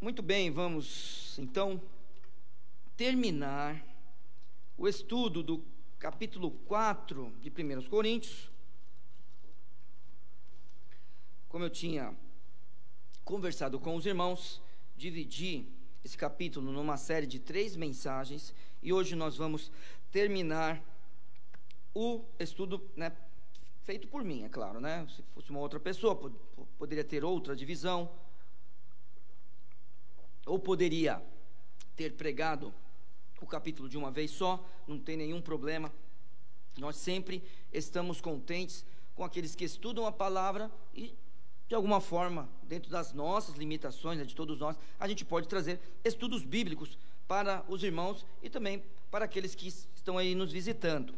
Muito bem, vamos então terminar o estudo do capítulo 4 de 1 Coríntios. Como eu tinha conversado com os irmãos, dividi esse capítulo numa série de 3 mensagens, e hoje nós vamos terminar o estudo, feito por mim, é claro, se fosse uma outra pessoa, poderia ter outra divisão, ou poderia ter pregado o capítulo de uma vez só, não tem nenhum problema. Nós sempre estamos contentes com aqueles que estudam a palavra e, de alguma forma, dentro das nossas limitações, de todos nós, a gente pode trazer estudos bíblicos para os irmãos e também para aqueles que estão aí nos visitando.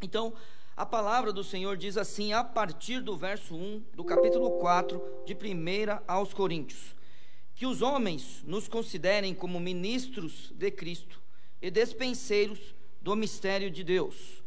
Então, a palavra do Senhor diz assim, a partir do verso 1 do capítulo 4 de 1 aos Coríntios: que os homens nos considerem como ministros de Cristo e despenseiros do mistério de Deus.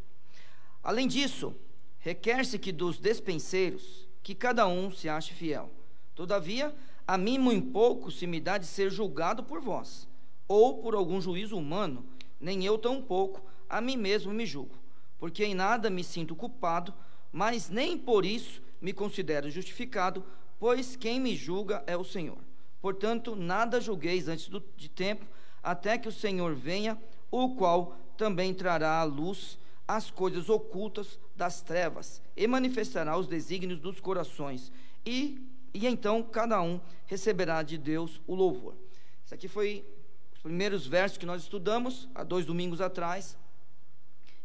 Além disso, requer-se que dos despenseiros, que cada um se ache fiel. Todavia, a mim muito pouco se me dá de ser julgado por vós, ou por algum juízo humano, nem eu tampouco a mim mesmo me julgo, porque em nada me sinto culpado, mas nem por isso me considero justificado, pois quem me julga é o Senhor. Portanto, nada julgueis antes de tempo, até que o Senhor venha, o qual também trará à luz as coisas ocultas das trevas, e manifestará os desígnios dos corações, e então cada um receberá de Deus o louvor. Isso aqui foi os primeiros versos que nós estudamos, há 2 domingos atrás,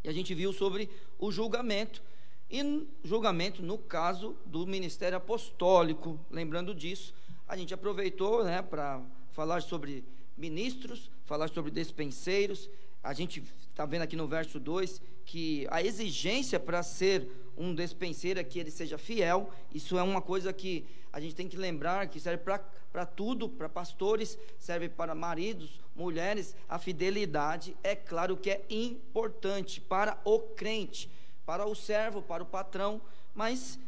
e a gente viu sobre o julgamento, e julgamento no caso do ministério apostólico. Lembrando disso, a gente aproveitou para falar sobre ministros, falar sobre despenseiros. A gente está vendo aqui no verso 2 que a exigência para ser um despenseiro é que ele seja fiel. Isso é uma coisa que a gente tem que lembrar, que serve para tudo, para pastores, serve para maridos, mulheres. A fidelidade, é claro que é importante para o crente, para o servo, para o patrão, mas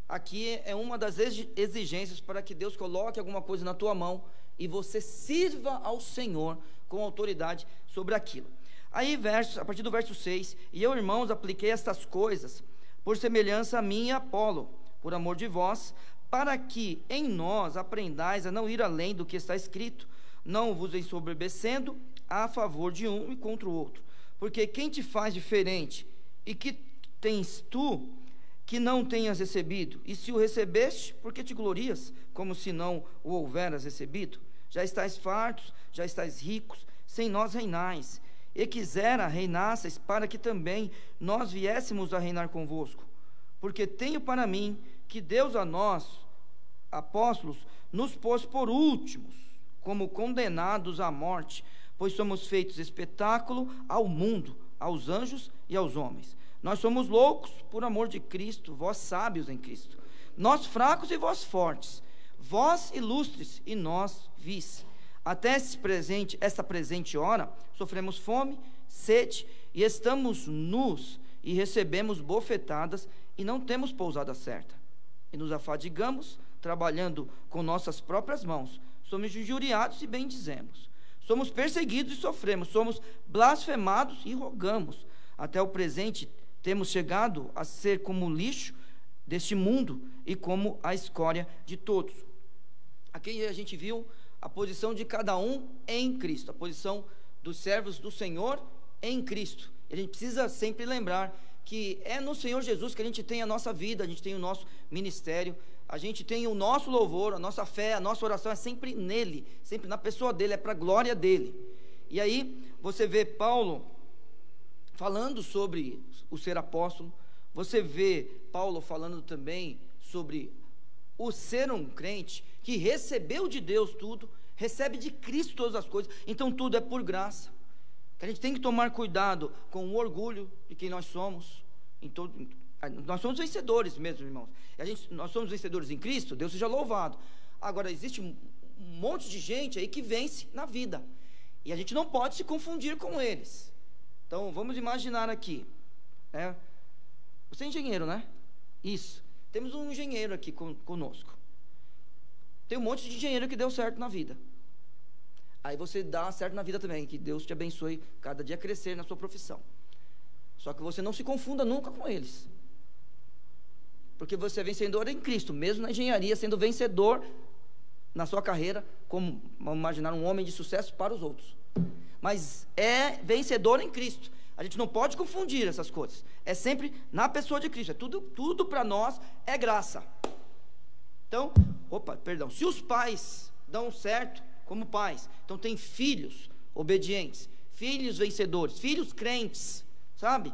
aqui é uma das exigências para que Deus coloque alguma coisa na tua mão e você sirva ao Senhor com autoridade sobre aquilo. Aí, a partir do verso 6, e eu, irmãos, apliquei estas coisas por semelhança a mim e a Apolo, por amor de vós, para que em nós aprendais a não ir além do que está escrito, não vos ensoberbecendo a favor de um e contra o outro. Porque quem te faz diferente, e que tens tu que não tenhas recebido? E se o recebeste, por que te glorias, como se não o houveras recebido? Já estáis fartos, já estáis ricos, sem nós reinais. E quisera reinasseis, para que também nós viéssemos a reinar convosco. Porque tenho para mim que Deus a nós, apóstolos, nos pôs por últimos, como condenados à morte, pois somos feitos espetáculo ao mundo, aos anjos e aos homens. Nós somos loucos por amor de Cristo, vós sábios em Cristo. Nós fracos e vós fortes, vós ilustres e nós vis. Até esta presente hora, sofremos fome, sede, e estamos nus, e recebemos bofetadas, e não temos pousada certa. E nos afadigamos, trabalhando com nossas próprias mãos. Somos injuriados e bendizemos. Somos perseguidos e sofremos. Somos blasfemados e rogamos. Até o presente temos chegado a ser como o lixo deste mundo e como a escória de todos. Aqui a gente viu a posição de cada um em Cristo, a posição dos servos do Senhor em Cristo. E a gente precisa sempre lembrar que é no Senhor Jesus que a gente tem a nossa vida, a gente tem o nosso ministério, a gente tem o nosso louvor, a nossa fé, a nossa oração é sempre nele, sempre na pessoa dele, é para a glória dele. E aí você vê Paulo falando sobre o ser apóstolo, você vê Paulo falando também sobre o ser um crente que recebeu de Deus tudo, recebe de Cristo todas as coisas, então tudo é por graça. A gente tem que tomar cuidado com o orgulho de quem nós somos. Nós somos vencedores mesmo, irmãos. Nós somos vencedores em Cristo, Deus seja louvado. Agora, existe um monte de gente aí que vence na vida, e a gente não pode se confundir com eles. Então, vamos imaginar aqui, você é engenheiro, né? Isso. Temos um engenheiro aqui conosco. Tem um monte de engenheiro que deu certo na vida. Aí você dá certo na vida também, que Deus te abençoe cada dia a crescer na sua profissão. Só que você não se confunda nunca com eles, porque você é vencedor em Cristo, mesmo na engenharia, sendo vencedor na sua carreira, como, vamos imaginar, um homem de sucesso para os outros, mas é vencedor em Cristo. A gente não pode confundir essas coisas, é sempre na pessoa de Cristo, tudo para nós é graça. Então, se os pais dão certo como pais, então tem filhos obedientes, filhos vencedores, filhos crentes, sabe?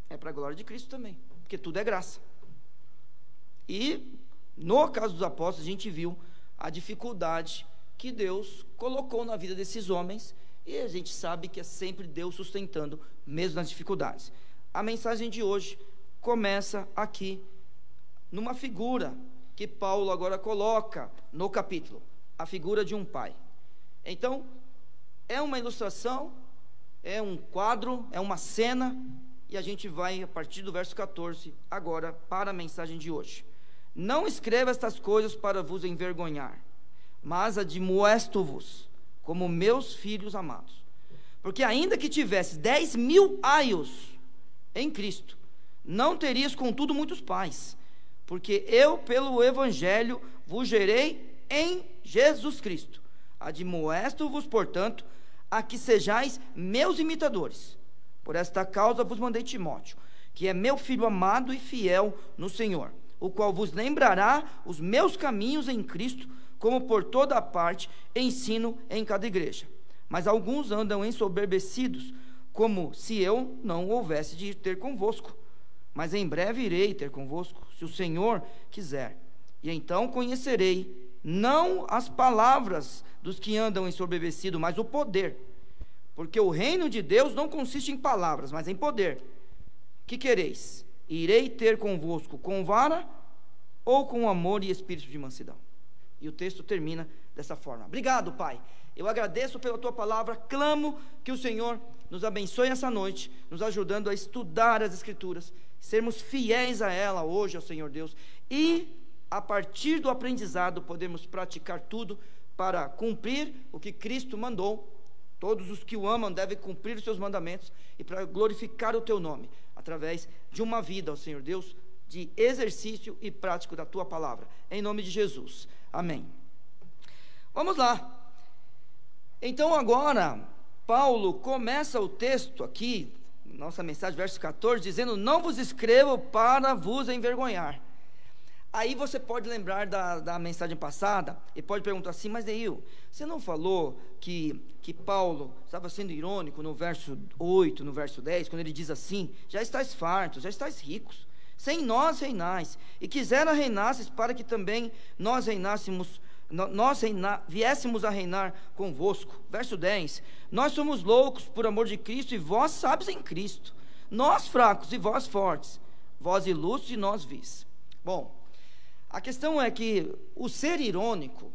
É para a glória de Cristo também, porque tudo é graça. E no caso dos apóstolos, a gente viu a dificuldade que Deus colocou na vida desses homens, e a gente sabe que é sempre Deus sustentando, mesmo nas dificuldades. A mensagem de hoje começa aqui, numa figura que Paulo agora coloca no capítulo, a figura de um pai. Então, é uma ilustração, é um quadro, é uma cena, e a gente vai, a partir do verso 14, agora, para a mensagem de hoje. Não escreva estas coisas para vos envergonhar, mas admoesto-vos, como meus filhos amados. Porque ainda que tivesse 10.000 aios em Cristo, não terias contudo muitos pais, porque eu pelo Evangelho vos gerei em Jesus Cristo. Admoesto-vos, portanto, a que sejais meus imitadores. Por esta causa vos mandei Timóteo, que é meu filho amado e fiel no Senhor, o qual vos lembrará os meus caminhos em Cristo, como por toda a parte ensino em cada igreja. Mas alguns andam ensoberbecidos, como se eu não houvesse de ir ter convosco. Mas em breve irei ter convosco, se o Senhor quiser. E então conhecerei, não as palavras dos que andam ensoberbecidos, mas o poder. Porque o reino de Deus não consiste em palavras, mas em poder. Que quereis? Irei ter convosco com vara ou com amor e espírito de mansidão? E o texto termina dessa forma. Obrigado, Pai. Eu agradeço pela Tua palavra, clamo que o Senhor nos abençoe essa noite, nos ajudando a estudar as Escrituras, sermos fiéis a ela hoje, ó Senhor Deus, e a partir do aprendizado podemos praticar tudo para cumprir o que Cristo mandou. Todos os que o amam devem cumprir os seus mandamentos, e para glorificar o Teu nome, através de uma vida, ó Senhor Deus, de exercício e prático da Tua palavra, em nome de Jesus, amém. Vamos lá. Então agora, Paulo começa o texto aqui, nossa mensagem, verso 14, dizendo: não vos escrevo para vos envergonhar. Aí você pode lembrar da mensagem passada, e pode perguntar assim: mas Neil, você não falou que Paulo estava sendo irônico no verso 8, no verso 10, quando ele diz assim: já estáis fartos, já estáis ricos, sem nós reinais, e quisera reinasses para que também nós viéssemos a reinar convosco. Verso 10: nós somos loucos por amor de Cristo, e vós sábios em Cristo, nós fracos e vós fortes, vós ilustres e nós vis. Bom, a questão é que o ser irônico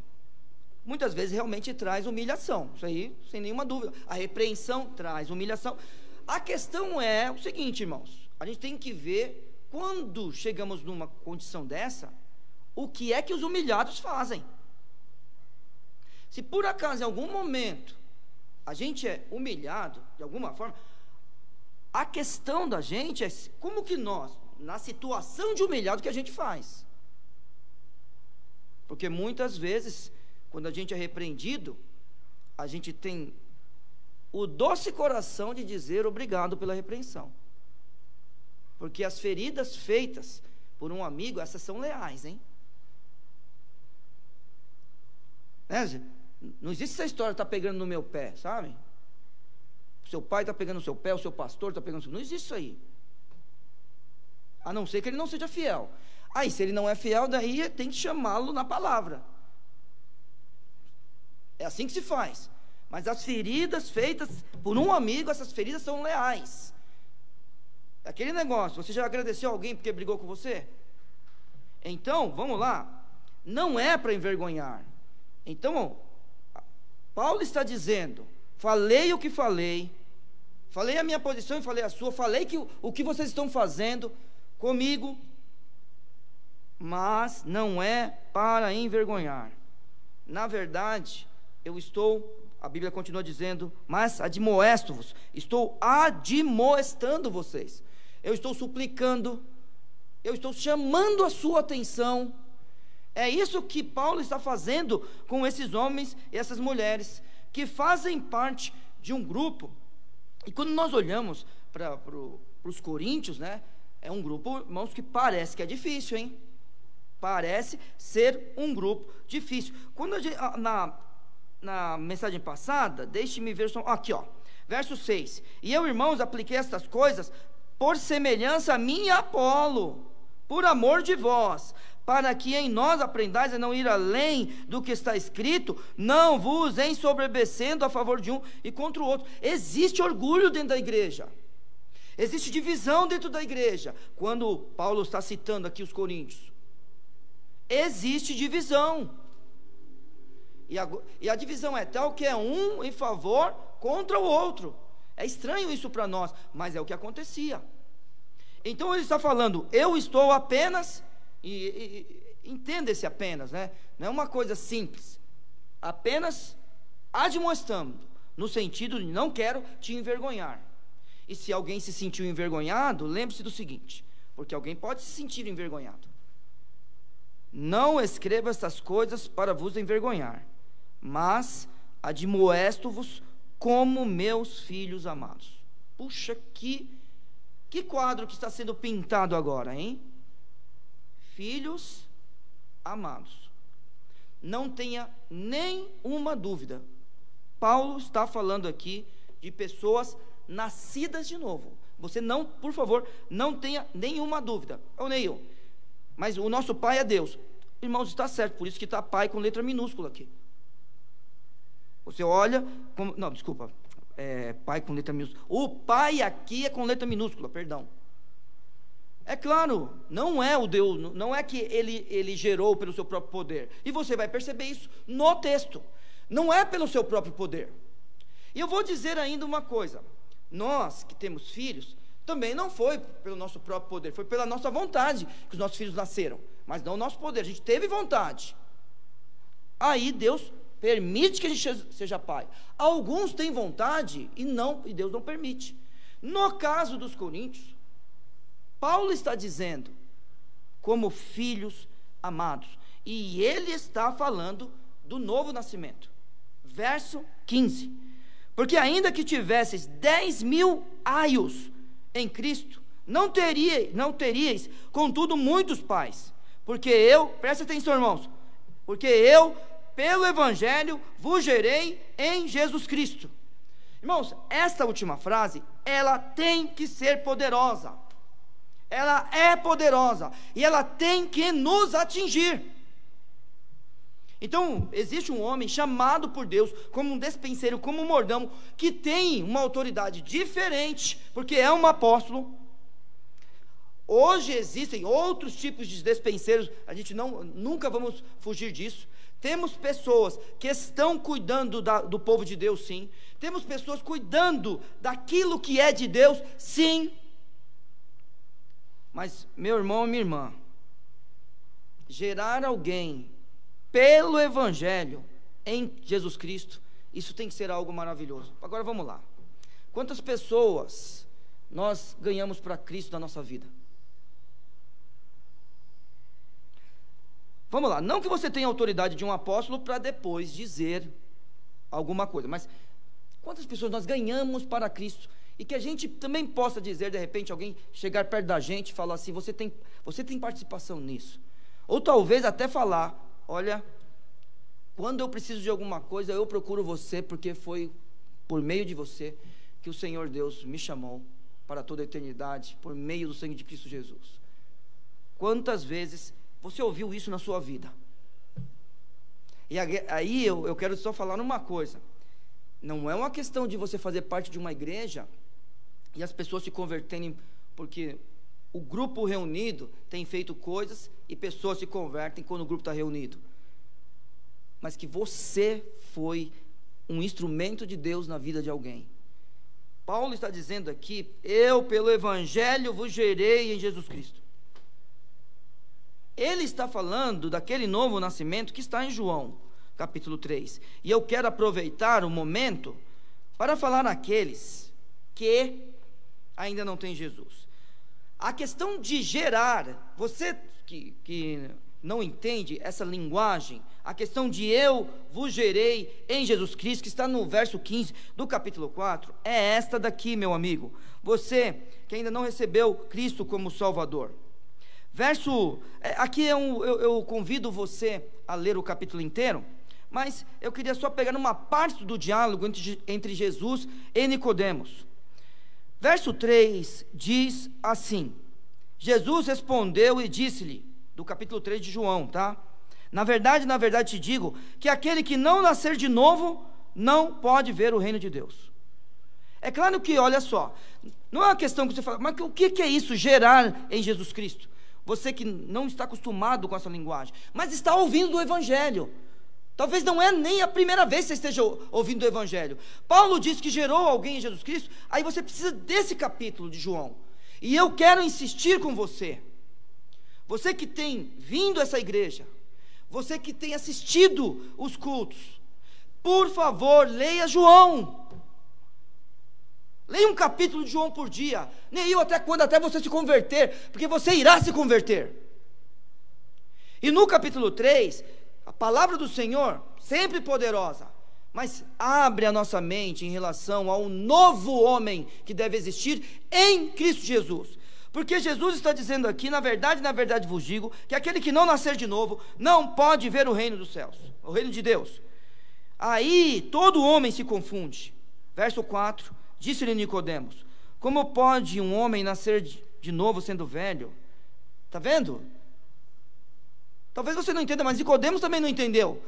muitas vezes realmente traz humilhação, isso aí sem nenhuma dúvida. A repreensão traz humilhação. A questão é o seguinte, irmãos, a gente tem que ver, quando chegamos numa condição dessa, o que é que os humilhados fazem. Se por acaso em algum momento a gente é humilhado de alguma forma, a questão da gente é como que nós, na situação de humilhado, que a gente faz. Porque muitas vezes, quando a gente é repreendido, a gente tem o doce coração de dizer obrigado pela repreensão. Porque as feridas feitas por um amigo, essas são leais, hein? Não existe essa história de estar pegando no meu pé, sabe? O seu pai está pegando no seu pé, o seu pastor está pegando no seu... Não existe isso aí. A não ser que ele não seja fiel. Aí, se ele não é fiel, daí tem que chamá-lo na palavra. É assim que se faz. Mas as feridas feitas por um amigo, essas feridas são leais. É aquele negócio, você já agradeceu alguém porque brigou com você? Então, vamos lá. Não é para envergonhar. Então, Paulo está dizendo: falei o que falei a minha posição e falei a sua, falei que o que vocês estão fazendo comigo, mas não é para envergonhar. Na verdade, eu estou a Bíblia continua dizendo, mas admoesto-vos, estou admoestando vocês, eu estou suplicando, eu estou chamando a sua atenção. É isso que Paulo está fazendo com esses homens e essas mulheres, que fazem parte de um grupo. E quando nós olhamos para os coríntios, né, é um grupo, irmãos, que parece que é difícil, hein? Parece ser um grupo difícil. Quando a gente, na mensagem passada, deixe-me ver só, aqui ó, verso 6, e eu, irmãos, apliquei estas coisas por semelhança a mim e a Apolo, por amor de vós, para que em nós aprendais a não ir além do que está escrito, não vos ensoberbecendo a favor de um e contra o outro. Existe orgulho dentro da igreja, existe divisão dentro da igreja. Quando Paulo está citando aqui os coríntios, existe divisão, e a divisão é tal que é um em favor contra o outro. É estranho isso para nós, mas é o que acontecia. Então ele está falando, eu estou apenas, entenda esse apenas, né? Não é uma coisa simples, apenas admoestando, no sentido de não quero te envergonhar. E se alguém se sentiu envergonhado, lembre-se do seguinte, porque alguém pode se sentir envergonhado: não escreva estas coisas para vos envergonhar, mas admoesto-vos como meus filhos amados. Puxa, que quadro que está sendo pintado agora, hein? Filhos amados. Não tenha nenhuma dúvida, Paulo está falando aqui de pessoas nascidas de novo. Você não, por favor, não tenha nenhuma dúvida. Ô Neil, mas o nosso pai é Deus. Irmãos, está certo, por isso que está pai com letra minúscula aqui. Você olha, não, desculpa, pai com letra minúscula. O pai aqui é com letra minúscula, perdão. É claro, não é o Deus, não é que ele gerou pelo seu próprio poder. E você vai perceber isso no texto. Não é pelo seu próprio poder. E eu vou dizer ainda uma coisa. Nós que temos filhos, também não foi pelo nosso próprio poder, foi pela nossa vontade que os nossos filhos nasceram, mas não o nosso poder. A gente teve vontade. Aí Deus permite que a gente seja pai. Alguns têm vontade e Deus não permite. No caso dos coríntios, Paulo está dizendo como filhos amados, e ele está falando do novo nascimento. Verso 15: porque ainda que tivesseis 10.000 aios em Cristo, não teríeis, contudo, muitos pais, porque preste atenção, irmãos, porque eu, pelo Evangelho, vos gerei em Jesus Cristo. Irmãos, esta última frase, ela tem que ser poderosa. Ela é poderosa, e ela tem que nos atingir. Então, existe um homem chamado por Deus como um despenseiro, como um mordomo, que tem uma autoridade diferente, porque é um apóstolo. Hoje existem outros tipos de despenseiros, a gente nunca vamos fugir disso. Temos pessoas que estão cuidando do povo de Deus, sim. Temos pessoas cuidando daquilo que é de Deus, sim. Mas, meu irmão e minha irmã, gerar alguém pelo Evangelho em Jesus Cristo, isso tem que ser algo maravilhoso. Agora vamos lá. Quantas pessoas nós ganhamos para Cristo na nossa vida? Vamos lá, não que você tenha autoridade de um apóstolo para depois dizer alguma coisa, mas quantas pessoas nós ganhamos para Cristo? E que a gente também possa dizer, de repente, alguém chegar perto da gente e falar assim: você tem participação nisso. Ou talvez até falar: olha, quando eu preciso de alguma coisa, eu procuro você, porque foi por meio de você que o Senhor Deus me chamou para toda a eternidade, por meio do sangue de Cristo Jesus. Quantas vezes você ouviu isso na sua vida? E aí eu quero só falar uma coisa: não é uma questão de você fazer parte de uma igreja e as pessoas se converterem porque o grupo reunido tem feito coisas e pessoas se convertem quando o grupo está reunido, mas que você foi um instrumento de Deus na vida de alguém. Paulo está dizendo aqui: eu pelo Evangelho vos gerei em Jesus Cristo. Ele está falando daquele novo nascimento que está em João, capítulo 3. E eu quero aproveitar o momento para falar naqueles que ainda não têm Jesus. A questão de gerar, você que não entende essa linguagem, a questão de eu vos gerei em Jesus Cristo, que está no verso 15 do capítulo 4, é esta daqui, meu amigo. Você que ainda não recebeu Cristo como Salvador. Aqui eu convido você a ler o capítulo inteiro, mas eu queria só pegar uma parte do diálogo entre Jesus e Nicodemos. Verso 3 diz assim: Jesus respondeu e disse-lhe, do capítulo 3 de João, tá? Na verdade te digo, que aquele que não nascer de novo, não pode ver o reino de Deus. É claro que, olha só, não é uma questão que você fala, mas o que é isso, gerar em Jesus Cristo? Você que não está acostumado com essa linguagem, mas está ouvindo do Evangelho. Talvez não é nem a primeira vez que você esteja ouvindo do Evangelho. Paulo diz que gerou alguém em Jesus Cristo, aí você precisa desse capítulo de João. E eu quero insistir com você. Você que tem vindo a essa igreja, você que tem assistido os cultos, por favor, leia João. Leia um capítulo de João por dia. Neil, até quando? Até você se converter, porque você irá se converter. E no capítulo 3, a palavra do Senhor, sempre poderosa, mas abre a nossa mente em relação ao novo homem que deve existir em Cristo Jesus. Porque Jesus está dizendo aqui, na verdade vos digo, que aquele que não nascer de novo, não pode ver o reino dos céus, o reino de Deus. Aí todo homem se confunde. Verso 4, disse-lhe Nicodemos: como pode um homem nascer de novo sendo velho? Está vendo? Talvez você não entenda, mas Nicodemos também não entendeu.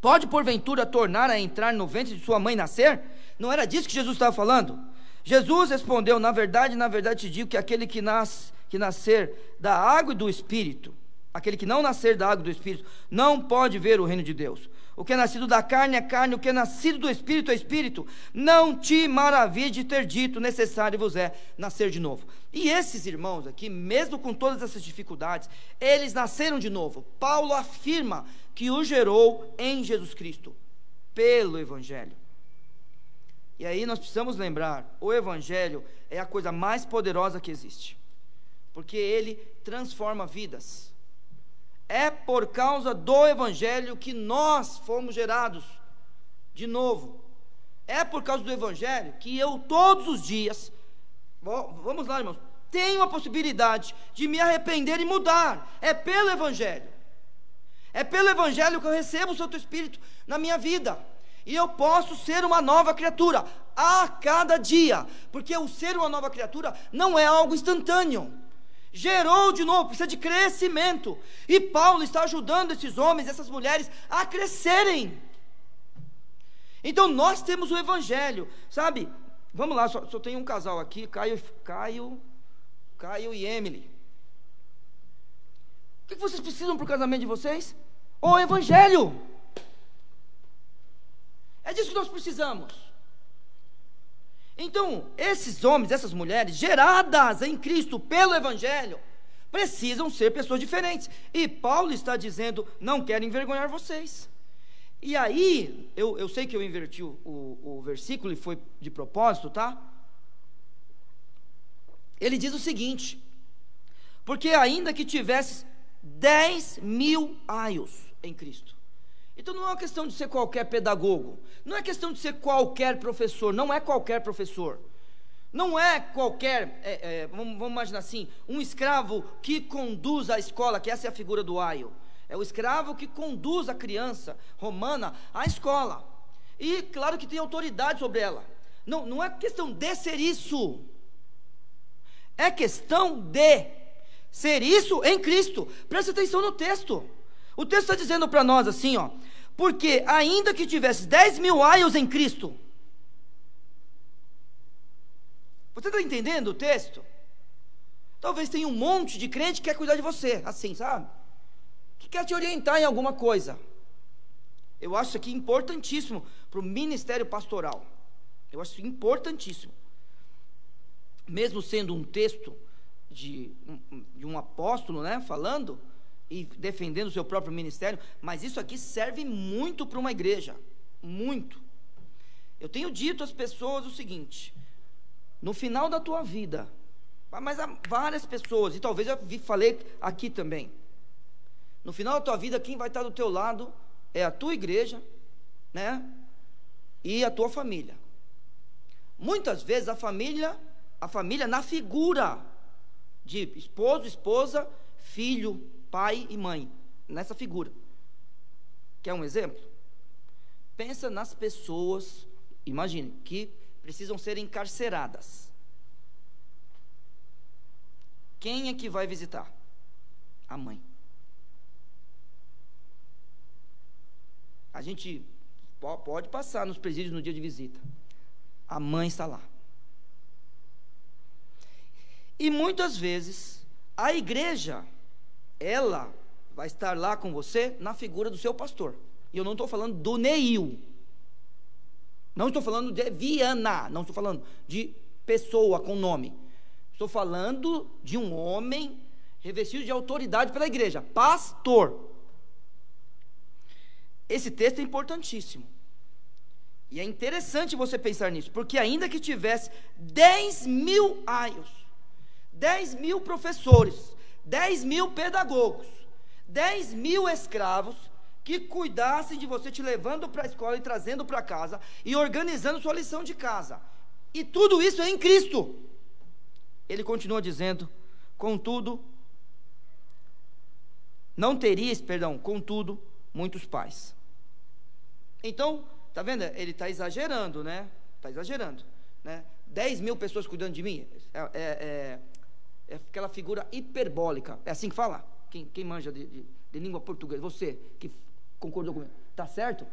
Pode porventura tornar a entrar no ventre de sua mãe e nascer? Não era disso que Jesus estava falando? Jesus respondeu: na verdade te digo que aquele que nascer da água e do Espírito, aquele que não nascer da água e do Espírito, não pode ver o reino de Deus. O que é nascido da carne é carne, o que é nascido do Espírito é Espírito. Não te maravilhe de ter dito, necessário vos é nascer de novo. E esses irmãos aqui, mesmo com todas essas dificuldades, eles nasceram de novo. Paulo afirma que o gerou em Jesus Cristo, pelo Evangelho. E aí nós precisamos lembrar, o Evangelho é a coisa mais poderosa que existe, porque ele transforma vidas. É por causa do Evangelho que nós fomos gerados de novo. É por causa do Evangelho que eu todos os dias, vamos lá, irmãos, tenho a possibilidade de me arrepender e mudar. É pelo Evangelho. É pelo Evangelho que eu recebo o Santo Espírito na minha vida. E eu posso ser uma nova criatura a cada dia, porque o ser uma nova criatura não é algo instantâneo. Gerou de novo, precisa de crescimento. E Paulo está ajudando esses homens, essas mulheres a crescerem. Então nós temos o Evangelho, sabe? Vamos lá, só tem um casal aqui, Caio e Emily. O que vocês precisam para o casamento de vocês? O Evangelho. É disso que nós precisamos. Então, esses homens, essas mulheres, geradas em Cristo pelo Evangelho, precisam ser pessoas diferentes. E Paulo está dizendo: não quero envergonhar vocês. E aí, eu sei que eu inverti o versículo e foi de propósito, tá? Ele diz o seguinte: porque ainda que tivesse 10.000 aios em Cristo. Então não é uma questão de ser qualquer pedagogo, não é questão de ser qualquer professor, não é qualquer professor, não é qualquer, vamos imaginar assim, um escravo que conduz a escola, que essa é a figura do aio, é o escravo que conduz a criança romana à escola, e claro que tem autoridade sobre ela, não é questão de ser isso, é questão de ser isso em Cristo. Preste atenção no texto. O texto está dizendo para nós assim, ó: porque ainda que tivesse 10.000 aios em Cristo. Você está entendendo o texto? Talvez tenha um monte de crente que quer cuidar de você, assim, sabe? Que quer te orientar em alguma coisa. Eu acho isso aqui importantíssimo para o ministério pastoral. Eu acho isso importantíssimo. Mesmo sendo um texto de um apóstolo, né, falando, e defendendo o seu próprio ministério, mas isso aqui serve muito para uma igreja, muito. Eu tenho dito às pessoas o seguinte: no final da tua vida, mas há várias pessoas, e talvez eu falei aqui também, no final da tua vida, quem vai estar do teu lado é a tua igreja, né, e a tua família. Muitas vezes a família na figura de esposo, esposa, filho, pai e mãe, nessa figura. Quer um exemplo? Pensa nas pessoas, imagine, que precisam ser encarceradas. Quem é que vai visitar? A mãe. A gente pode passar nos presídios no dia de visita. A mãe está lá. E muitas vezes a igreja, ela vai estar lá com você na figura do seu pastor. E eu não estou falando do Neil, não estou falando de Viana, não estou falando de pessoa com nome, estou falando de um homem revestido de autoridade pela igreja, pastor. Esse texto é importantíssimo, e é interessante você pensar nisso, porque ainda que tivesse 10 mil aios, 10 mil professores, 10 mil pedagogos, 10 mil escravos, que cuidassem de você, te levando para a escola e trazendo para casa, e organizando sua lição de casa, e tudo isso é em Cristo. Ele continua dizendo: contudo, muitos pais. Então, está vendo? Ele está exagerando, né? Está exagerando, né? 10 mil pessoas cuidando de mim, é aquela figura hiperbólica, é assim que fala? Quem manja de língua portuguesa? Você, que concordou comigo, está certo?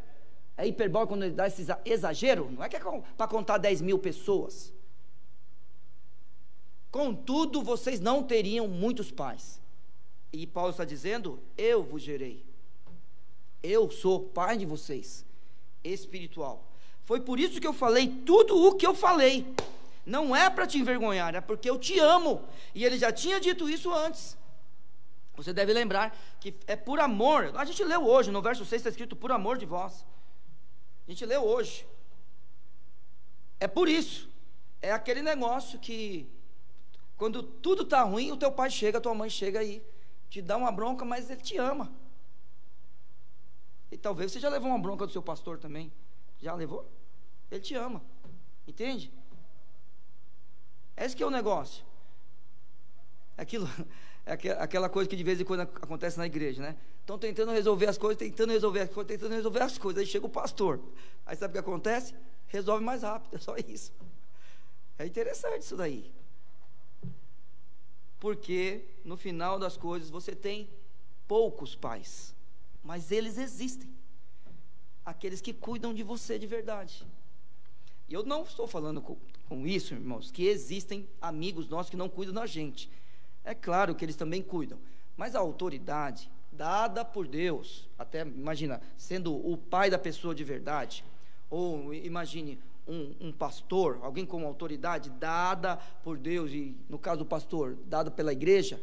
É hiperbólico quando ele dá esse exagero, não é que é para contar 10 mil pessoas. Contudo, vocês não teriam muitos pais. E Paulo está dizendo: eu vos gerei, eu sou pai de vocês, espiritual. Foi por isso que eu falei tudo o que eu falei. Não é para te envergonhar, é porque eu te amo. E ele já tinha dito isso antes. Você deve lembrar que é por amor. A gente leu hoje, no verso 6 está escrito: por amor de vós. A gente leu hoje. É por isso. É aquele negócio que, quando tudo está ruim, o teu pai chega, a tua mãe chega e te dá uma bronca, mas ele te ama. E talvez você já levou uma bronca do seu pastor também. Já levou? Ele te ama. Entende? Esse que é o negócio. Aquela coisa que de vez em quando acontece na igreja, né? Estão tentando resolver as coisas, aí chega o pastor. Aí sabe o que acontece? Resolve mais rápido, é só isso. É interessante isso daí. Porque no final das coisas você tem poucos pais, mas eles existem. Aqueles que cuidam de você de verdade. E eu não estou falando com isso, irmãos, que existem amigos nossos que não cuidam da gente. É claro que eles também cuidam, mas a autoridade dada por Deus, até imagina, sendo o pai da pessoa de verdade, ou imagine um pastor, alguém com autoridade dada por Deus, e no caso do pastor, dada pela igreja,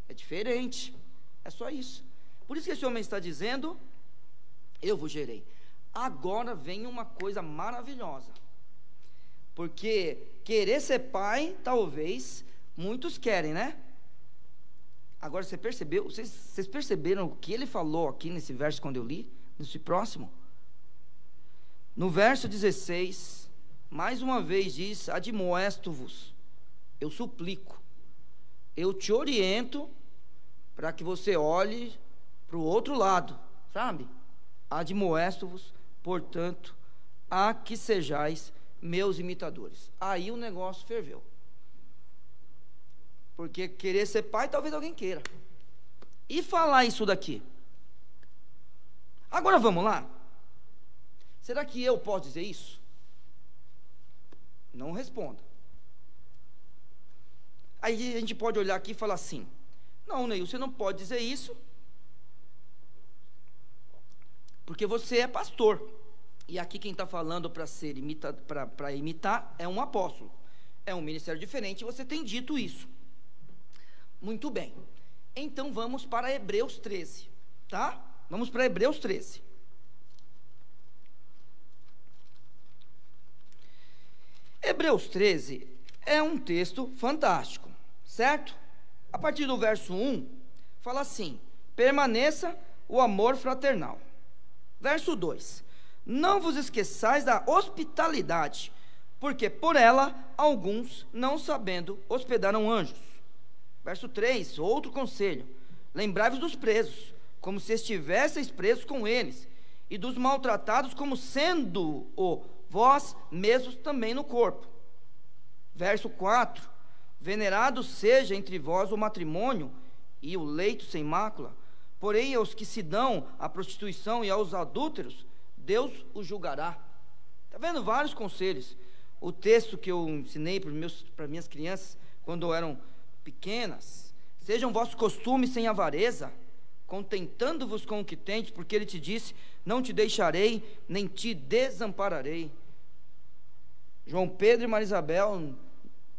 é diferente, é só isso. Por isso que esse homem está dizendo: eu vos gerei. Agora vem uma coisa maravilhosa, porque querer ser pai, talvez muitos querem, né? Agora você percebeu, vocês perceberam o que ele falou aqui nesse verso quando eu li, nesse próximo? No verso 16, mais uma vez diz: admoesto-vos, eu suplico, eu te oriento para que você olhe para o outro lado, sabe? Admoesto-vos, portanto, a que sejais meus imitadores. Aí o negócio ferveu. Porque querer ser pai, talvez alguém queira. E falar isso daqui? Agora vamos lá. Será que eu posso dizer isso? Não responda. Aí a gente pode olhar aqui e falar assim: não, Neil, você não pode dizer isso, porque você é pastor. E aqui quem está falando para imitar é um apóstolo. É um ministério diferente, e você tem dito isso. Muito bem. Então vamos para Hebreus 13, tá? Vamos para Hebreus 13. Hebreus 13 é um texto fantástico, certo? A partir do verso 1, fala assim: permaneça o amor fraternal. Verso 2: não vos esqueçais da hospitalidade, porque por ela alguns, não sabendo, hospedaram anjos. Verso 3, outro conselho: lembrai-vos dos presos, como se estivesseis presos com eles, e dos maltratados, como sendo-o vós mesmos também no corpo. Verso 4: venerado seja entre vós o matrimônio e o leito sem mácula, porém aos que se dão à prostituição e aos adúlteros, Deus os julgará. Está vendo? Vários conselhos. O texto que eu ensinei para minhas crianças, quando eram pequenas: sejam vossos costumes sem avareza, contentando-vos com o que tendes, porque ele te disse: não te deixarei, nem te desampararei. João Pedro e Maria Isabel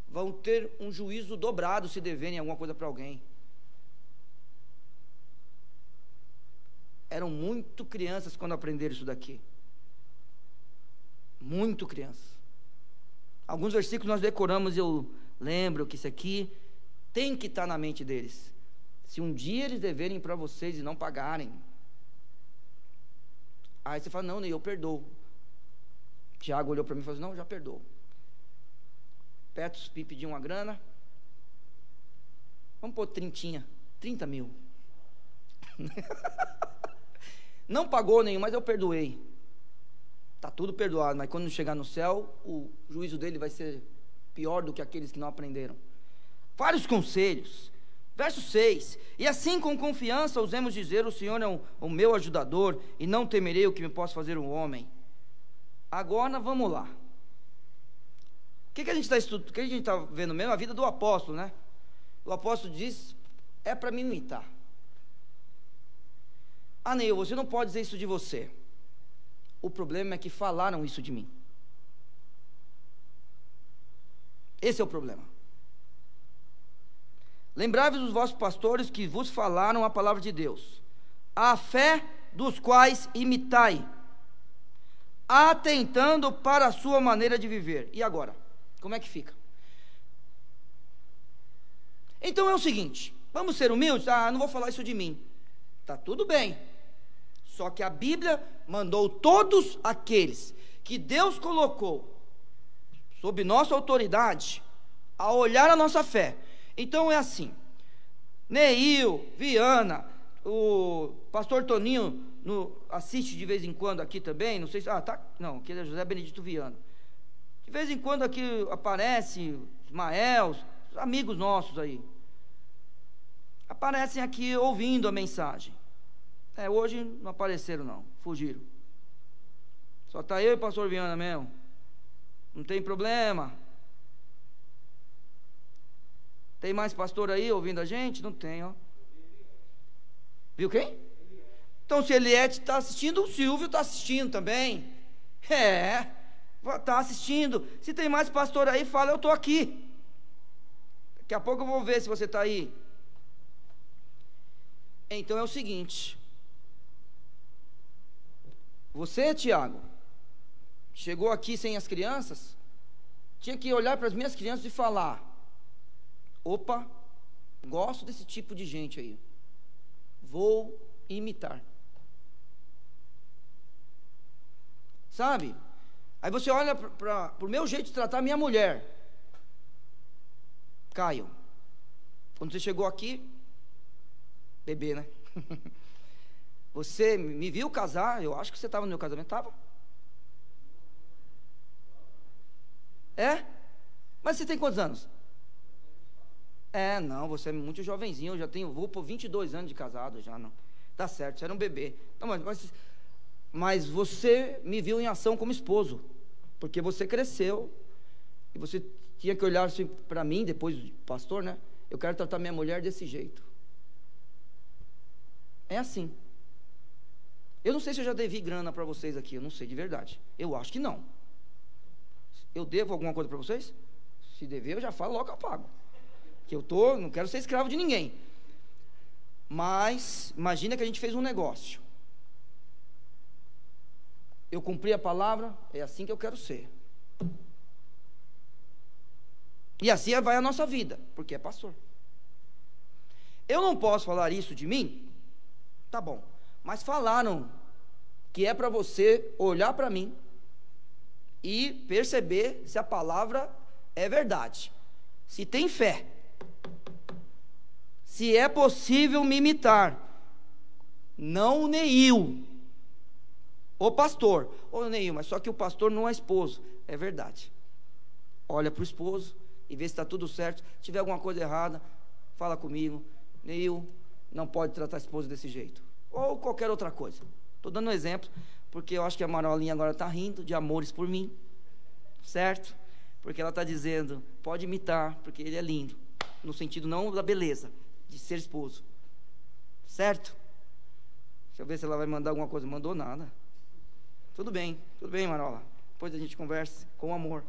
vão ter um juízo dobrado se deverem alguma coisa para alguém. Eram muito crianças quando aprenderam isso daqui. Muito crianças. Alguns versículos nós decoramos e eu lembro que isso aqui tem que estar na mente deles. Se um dia eles deverem para vocês e não pagarem, aí você fala: não, eu perdoo. Tiago olhou para mim e falou assim: não, já perdoo. Petros pediu uma grana, vamos pôr 30 mil. Não pagou nenhum, mas eu perdoei. Está tudo perdoado, mas quando chegar no céu, o juízo dele vai ser pior do que aqueles que não aprenderam. Vários conselhos. Verso 6: e assim com confiança ousemos dizer: o Senhor é o meu ajudador, e não temerei o que me possa fazer um homem. Agora vamos lá. O que a gente está estudando? O que a gente está vendo mesmo? A vida do apóstolo, né? O apóstolo diz: é para me imitar. Ah, Neil, você não pode dizer isso de você. O problema é que falaram isso de mim. Esse é o problema. Lembrai-vos dos vossos pastores que vos falaram a palavra de Deus, a fé dos quais imitai, atentando para a sua maneira de viver. E agora? Como é que fica? Então é o seguinte: vamos ser humildes? Ah, não vou falar isso de mim. Tá tudo bem. Só que a Bíblia mandou todos aqueles que Deus colocou sob nossa autoridade a olhar a nossa fé. Então é assim: Neil, Viana, o pastor Toninho assiste de vez em quando aqui também, não sei se... não, aqui é José Benedito Viana. De vez em quando aqui aparece Ismael, amigos nossos aí. Aparecem aqui ouvindo a mensagem. Hoje não apareceram não, fugiram. Só está eu e o pastor Viana mesmo. Não tem problema. Tem mais pastor aí ouvindo a gente? Não tem, ó. Viu quem? Então, se Eliette está assistindo, o Silvio está assistindo também. Está assistindo. Se tem mais pastor aí, fala: eu estou aqui. Daqui a pouco eu vou ver se você está aí. Então é o seguinte: você, Tiago, chegou aqui sem as crianças, tinha que olhar para as minhas crianças e falar: opa, gosto desse tipo de gente aí, vou imitar. Sabe? Aí você olha para o meu jeito de tratar minha mulher. Caio, quando você chegou aqui, bebê, né? Você me viu casar, eu acho que você estava no meu casamento, estava? Mas você tem quantos anos? Não, você é muito jovenzinho, vou por 22 anos de casado já, não. Tá certo, você era um bebê. Não, mas você me viu em ação como esposo, porque você cresceu, e você tinha que olhar assim para mim, depois de pastor, né? Eu quero tratar minha mulher desse jeito. É assim. Eu não sei se eu já devi grana para vocês aqui, eu não sei de verdade. Eu acho que não. Eu devo alguma coisa para vocês? Se dever, eu já falo logo que eu pago. Que eu não quero ser escravo de ninguém. Mas, imagina que a gente fez um negócio. Eu cumpri a palavra, é assim que eu quero ser. E assim vai a nossa vida, porque é pastor. Eu não posso falar isso de mim? Tá bom. Mas falaram que é para você olhar para mim e perceber se a palavra é verdade. Se tem fé. Se é possível me imitar. Não o Neil, o pastor. Ô Neil, mas só que o pastor não é esposo. É verdade. Olha para o esposo e vê se está tudo certo. Se tiver alguma coisa errada, fala comigo. Neil, não pode tratar a esposa desse jeito. Ou qualquer outra coisa. Estou dando um exemplo, porque eu acho que a Marolinha agora está rindo de amores por mim. Certo? Porque ela está dizendo, pode imitar, porque ele é lindo. No sentido não da beleza, de ser esposo. Certo? Deixa eu ver se ela vai mandar alguma coisa. Mandou nada. Tudo bem, Marola. Depois a gente conversa com amor.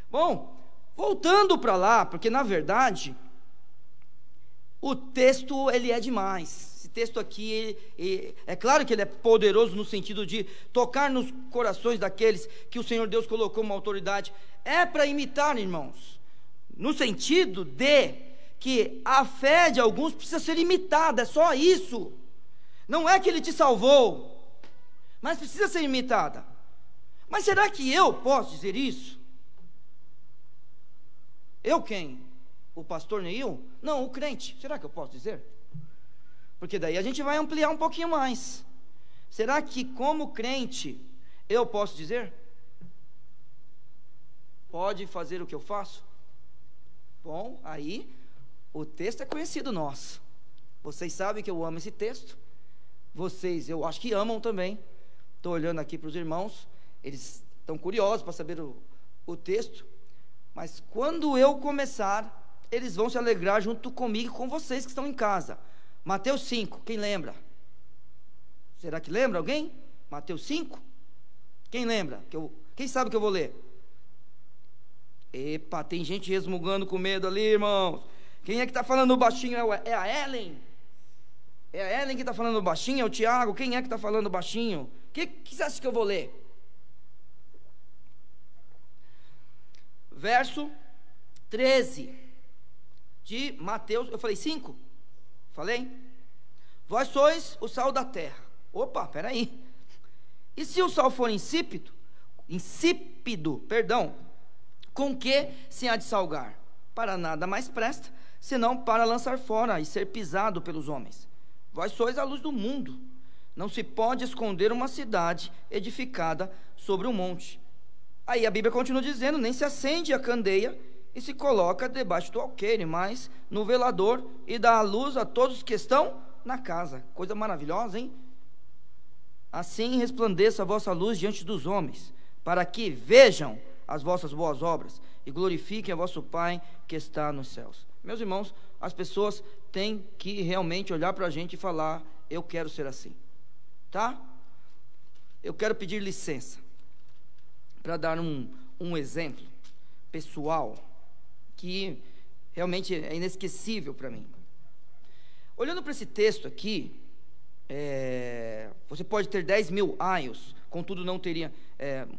Bom, voltando para lá, porque na verdade, o texto ele é demais. Esse texto aqui, é claro que ele é poderoso no sentido de tocar nos corações daqueles que o Senhor Deus colocou uma autoridade. É para imitar, irmãos, no sentido de que a fé de alguns precisa ser imitada, é só isso. Não é que ele te salvou, mas precisa ser imitada. Mas será que eu posso dizer isso? Eu quem? O pastor Neil? Não, o crente. Será que eu posso dizer? Porque daí a gente vai ampliar um pouquinho mais. Será que como crente eu posso dizer? Pode fazer o que eu faço? Bom, aí o texto é conhecido nosso. Vocês sabem que eu amo esse texto. Vocês, eu acho que amam também. Estou olhando aqui para os irmãos. Eles estão curiosos para saber o texto. Mas quando eu começar, eles vão se alegrar junto comigo e com vocês que estão em casa. Mateus 5, quem lembra? Será que lembra alguém? Mateus 5? Quem lembra? Quem sabe que eu vou ler? Epa, tem gente resmungando com medo ali, irmãos. Quem é que está falando baixinho? É a Ellen? É a Ellen que está falando baixinho? É o Tiago? Quem é que está falando baixinho? O que você acha que eu vou ler? Verso 13 de Mateus. Eu falei 5? Falei? Vós sois o sal da terra. Opa, peraí. E se o sal for insípido, com que se há de salgar? Para nada mais presta, senão para lançar fora e ser pisado pelos homens. Vós sois a luz do mundo. Não se pode esconder uma cidade edificada sobre um monte. Aí a Bíblia continua dizendo, nem se acende a candeia e se coloca debaixo do alqueire, mas no velador, e dá a luz a todos que estão na casa. Coisa maravilhosa, hein? Assim resplandeça a vossa luz diante dos homens, para que vejam as vossas boas obras e glorifiquem a vosso Pai que está nos céus. Meus irmãos, as pessoas têm que realmente olhar para a gente e falar, eu quero ser assim, tá? Eu quero pedir licença para dar um exemplo pessoal que realmente é inesquecível para mim. Olhando para esse texto aqui, você pode ter 10 mil aios, contudo não teria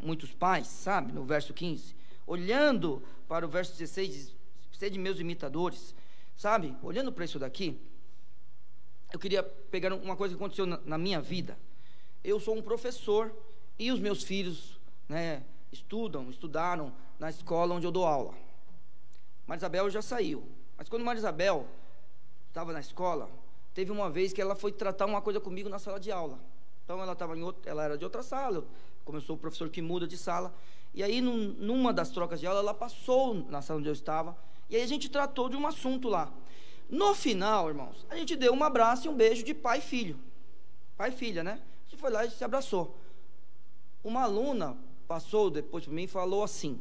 muitos pais, sabe? No verso 15. Olhando para o verso 16, diz, sede meus imitadores, sabe? Olhando para isso daqui, eu queria pegar uma coisa que aconteceu na minha vida. Eu sou um professor e os meus filhos, né, estudaram na escola onde eu dou aula. Marisabel já saiu, mas quando Marisabel estava na escola, teve uma vez que ela foi tratar uma coisa comigo na sala de aula. Então ela era de outra sala, como eu sou o professor que muda de sala, e aí numa das trocas de aula, ela passou na sala onde eu estava, e aí a gente tratou de um assunto lá. No final, irmãos, a gente deu um abraço e um beijo de pai e filho. Pai e filha, né? A gente foi lá e se abraçou. Uma aluna passou depois para mim e falou assim,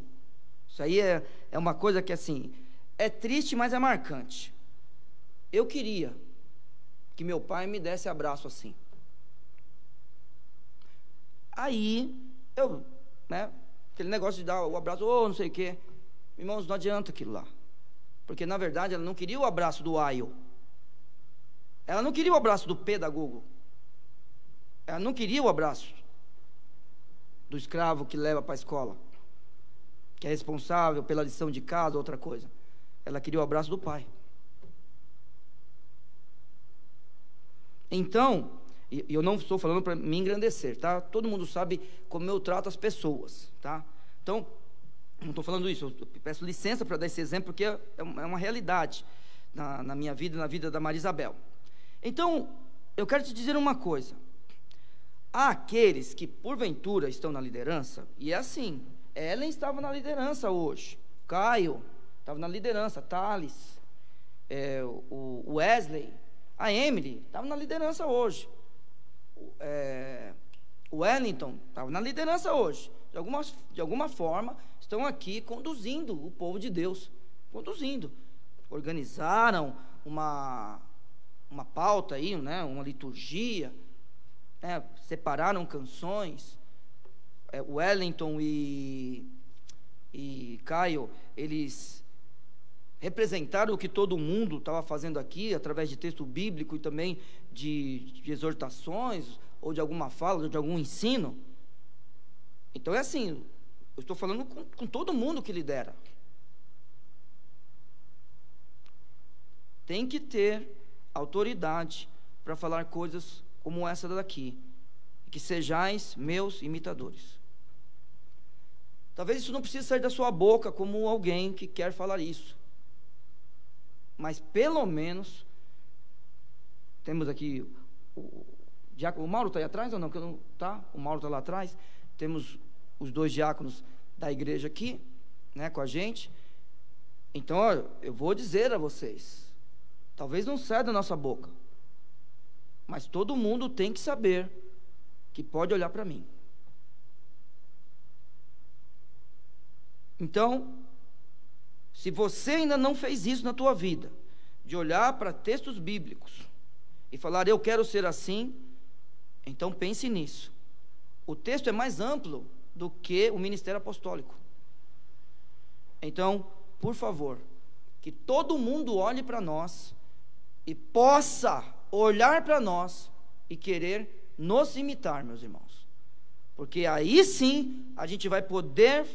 isso aí é uma coisa que assim, é triste, mas é marcante. Eu queria que meu pai me desse abraço assim. Aí, aquele negócio de dar o abraço, não sei o quê. Irmãos, não adianta aquilo lá. Porque, na verdade, ela não queria o abraço do aio. Ela não queria o abraço do pedagogo. Ela não queria o abraço do escravo que leva para a escola, que é responsável pela lição de casa, outra coisa. Ela queria o abraço do pai. Então, e eu não estou falando para me engrandecer, tá? Todo mundo sabe como eu trato as pessoas, tá? Então, não estou falando isso, eu peço licença para dar esse exemplo, porque é uma realidade na minha vida, na vida da Maria Isabel. Então, eu quero te dizer uma coisa. Há aqueles que, porventura, estão na liderança, e é assim, Ellen estava na liderança hoje, Caio estava na liderança, Thales, o Wesley, a Emily estava na liderança hoje, o Wellington estava na liderança hoje. De alguma forma, estão aqui conduzindo o povo de Deus, organizaram uma pauta aí, né, uma liturgia, né, separaram canções. Wellington e Caio, eles representaram o que todo mundo estava fazendo aqui, através de texto bíblico e também de exortações, ou de alguma fala, ou de algum ensino. Então é assim, eu estou falando com todo mundo que lidera. Tem que ter autoridade para falar coisas como essa daqui, que sejais meus imitadores. Talvez isso não precise sair da sua boca como alguém que quer falar isso, mas pelo menos, temos aqui, o Mauro está aí atrás ou não? Tá? O Mauro está lá atrás, temos os dois diáconos da igreja aqui, né, com a gente. Então, olha, eu vou dizer a vocês, talvez não saia da nossa boca, mas todo mundo tem que saber que pode olhar para mim. Então, se você ainda não fez isso na tua vida, de olhar para textos bíblicos e falar, eu quero ser assim, então pense nisso. O texto é mais amplo do que o ministério apostólico. Então, por favor, que todo mundo olhe para nós e possa olhar para nós e querer nos imitar, meus irmãos. Porque aí sim a gente vai poder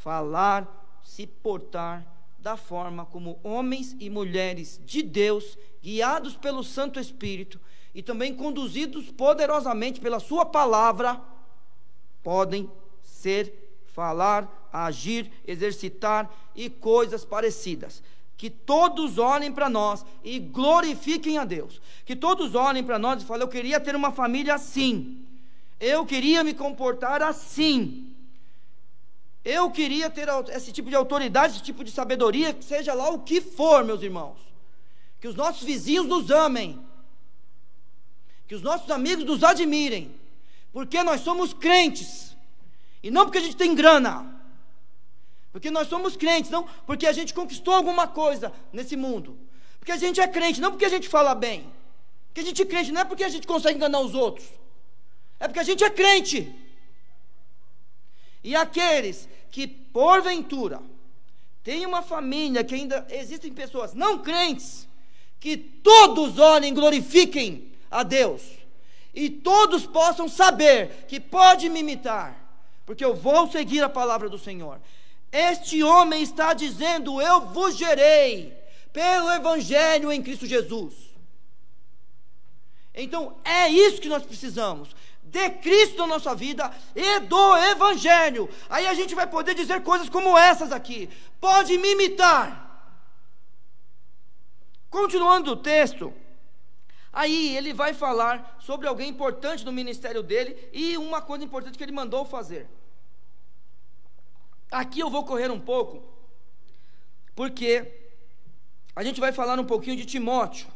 falar, se portar da forma como homens e mulheres de Deus, guiados pelo Santo Espírito e também conduzidos poderosamente pela sua palavra, podem ser, falar, agir, exercitar e coisas parecidas. Que todos olhem para nós e glorifiquem a Deus. Que todos olhem para nós e falem, eu queria ter uma família assim, eu queria me comportar assim, eu queria ter esse tipo de autoridade, esse tipo de sabedoria, que seja lá o que for, meus irmãos. Que os nossos vizinhos nos amem, que os nossos amigos nos admirem, porque nós somos crentes, e não porque a gente tem grana, porque nós somos crentes, não porque a gente conquistou alguma coisa nesse mundo, porque a gente é crente, não porque a gente fala bem, porque a gente é crente, não é porque a gente consegue enganar os outros, é porque a gente é crente. E aqueles que porventura têm uma família, que ainda existem pessoas não crentes, que todos olhem e glorifiquem a Deus, e todos possam saber que pode me imitar, porque eu vou seguir a palavra do Senhor. Este homem está dizendo, eu vos gerei pelo Evangelho em Cristo Jesus. Então é isso que nós precisamos, de Cristo na nossa vida e do Evangelho. Aí a gente vai poder dizer coisas como essas aqui, pode me imitar. Continuando o texto, aí ele vai falar sobre alguém importante no ministério dele e uma coisa importante que ele mandou fazer. Aqui eu vou correr um pouco, porque a gente vai falar um pouquinho de Timóteo,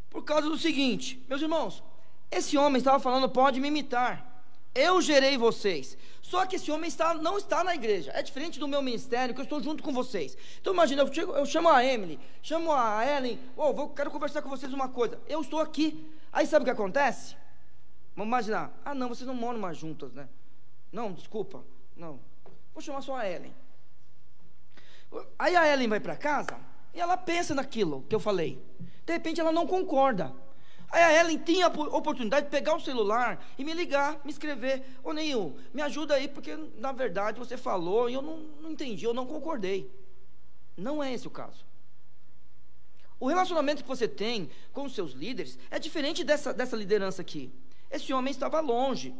por causa do seguinte, meus irmãos, esse homem estava falando, pode me imitar, eu gerei vocês, só que esse homem não está na igreja, é diferente do meu ministério, que eu estou junto com vocês. Então imagina, eu chamo a Emily, chamo a Ellen, quero conversar com vocês uma coisa, eu estou aqui, aí sabe o que acontece? Vamos imaginar, não, vocês não moram mais juntas, né? Não, desculpa, não, vou chamar só a Ellen. Aí a Ellen vai para casa, e ela pensa naquilo que eu falei. De repente ela não concorda. Aí a Ellen tinha a oportunidade de pegar o celular e me ligar, me escrever: ô Neil, me ajuda aí, porque na verdade você falou e eu não entendi, eu não concordei. Não é esse o caso. O relacionamento que você tem com os seus líderes é diferente dessa liderança aqui. Esse homem estava longe.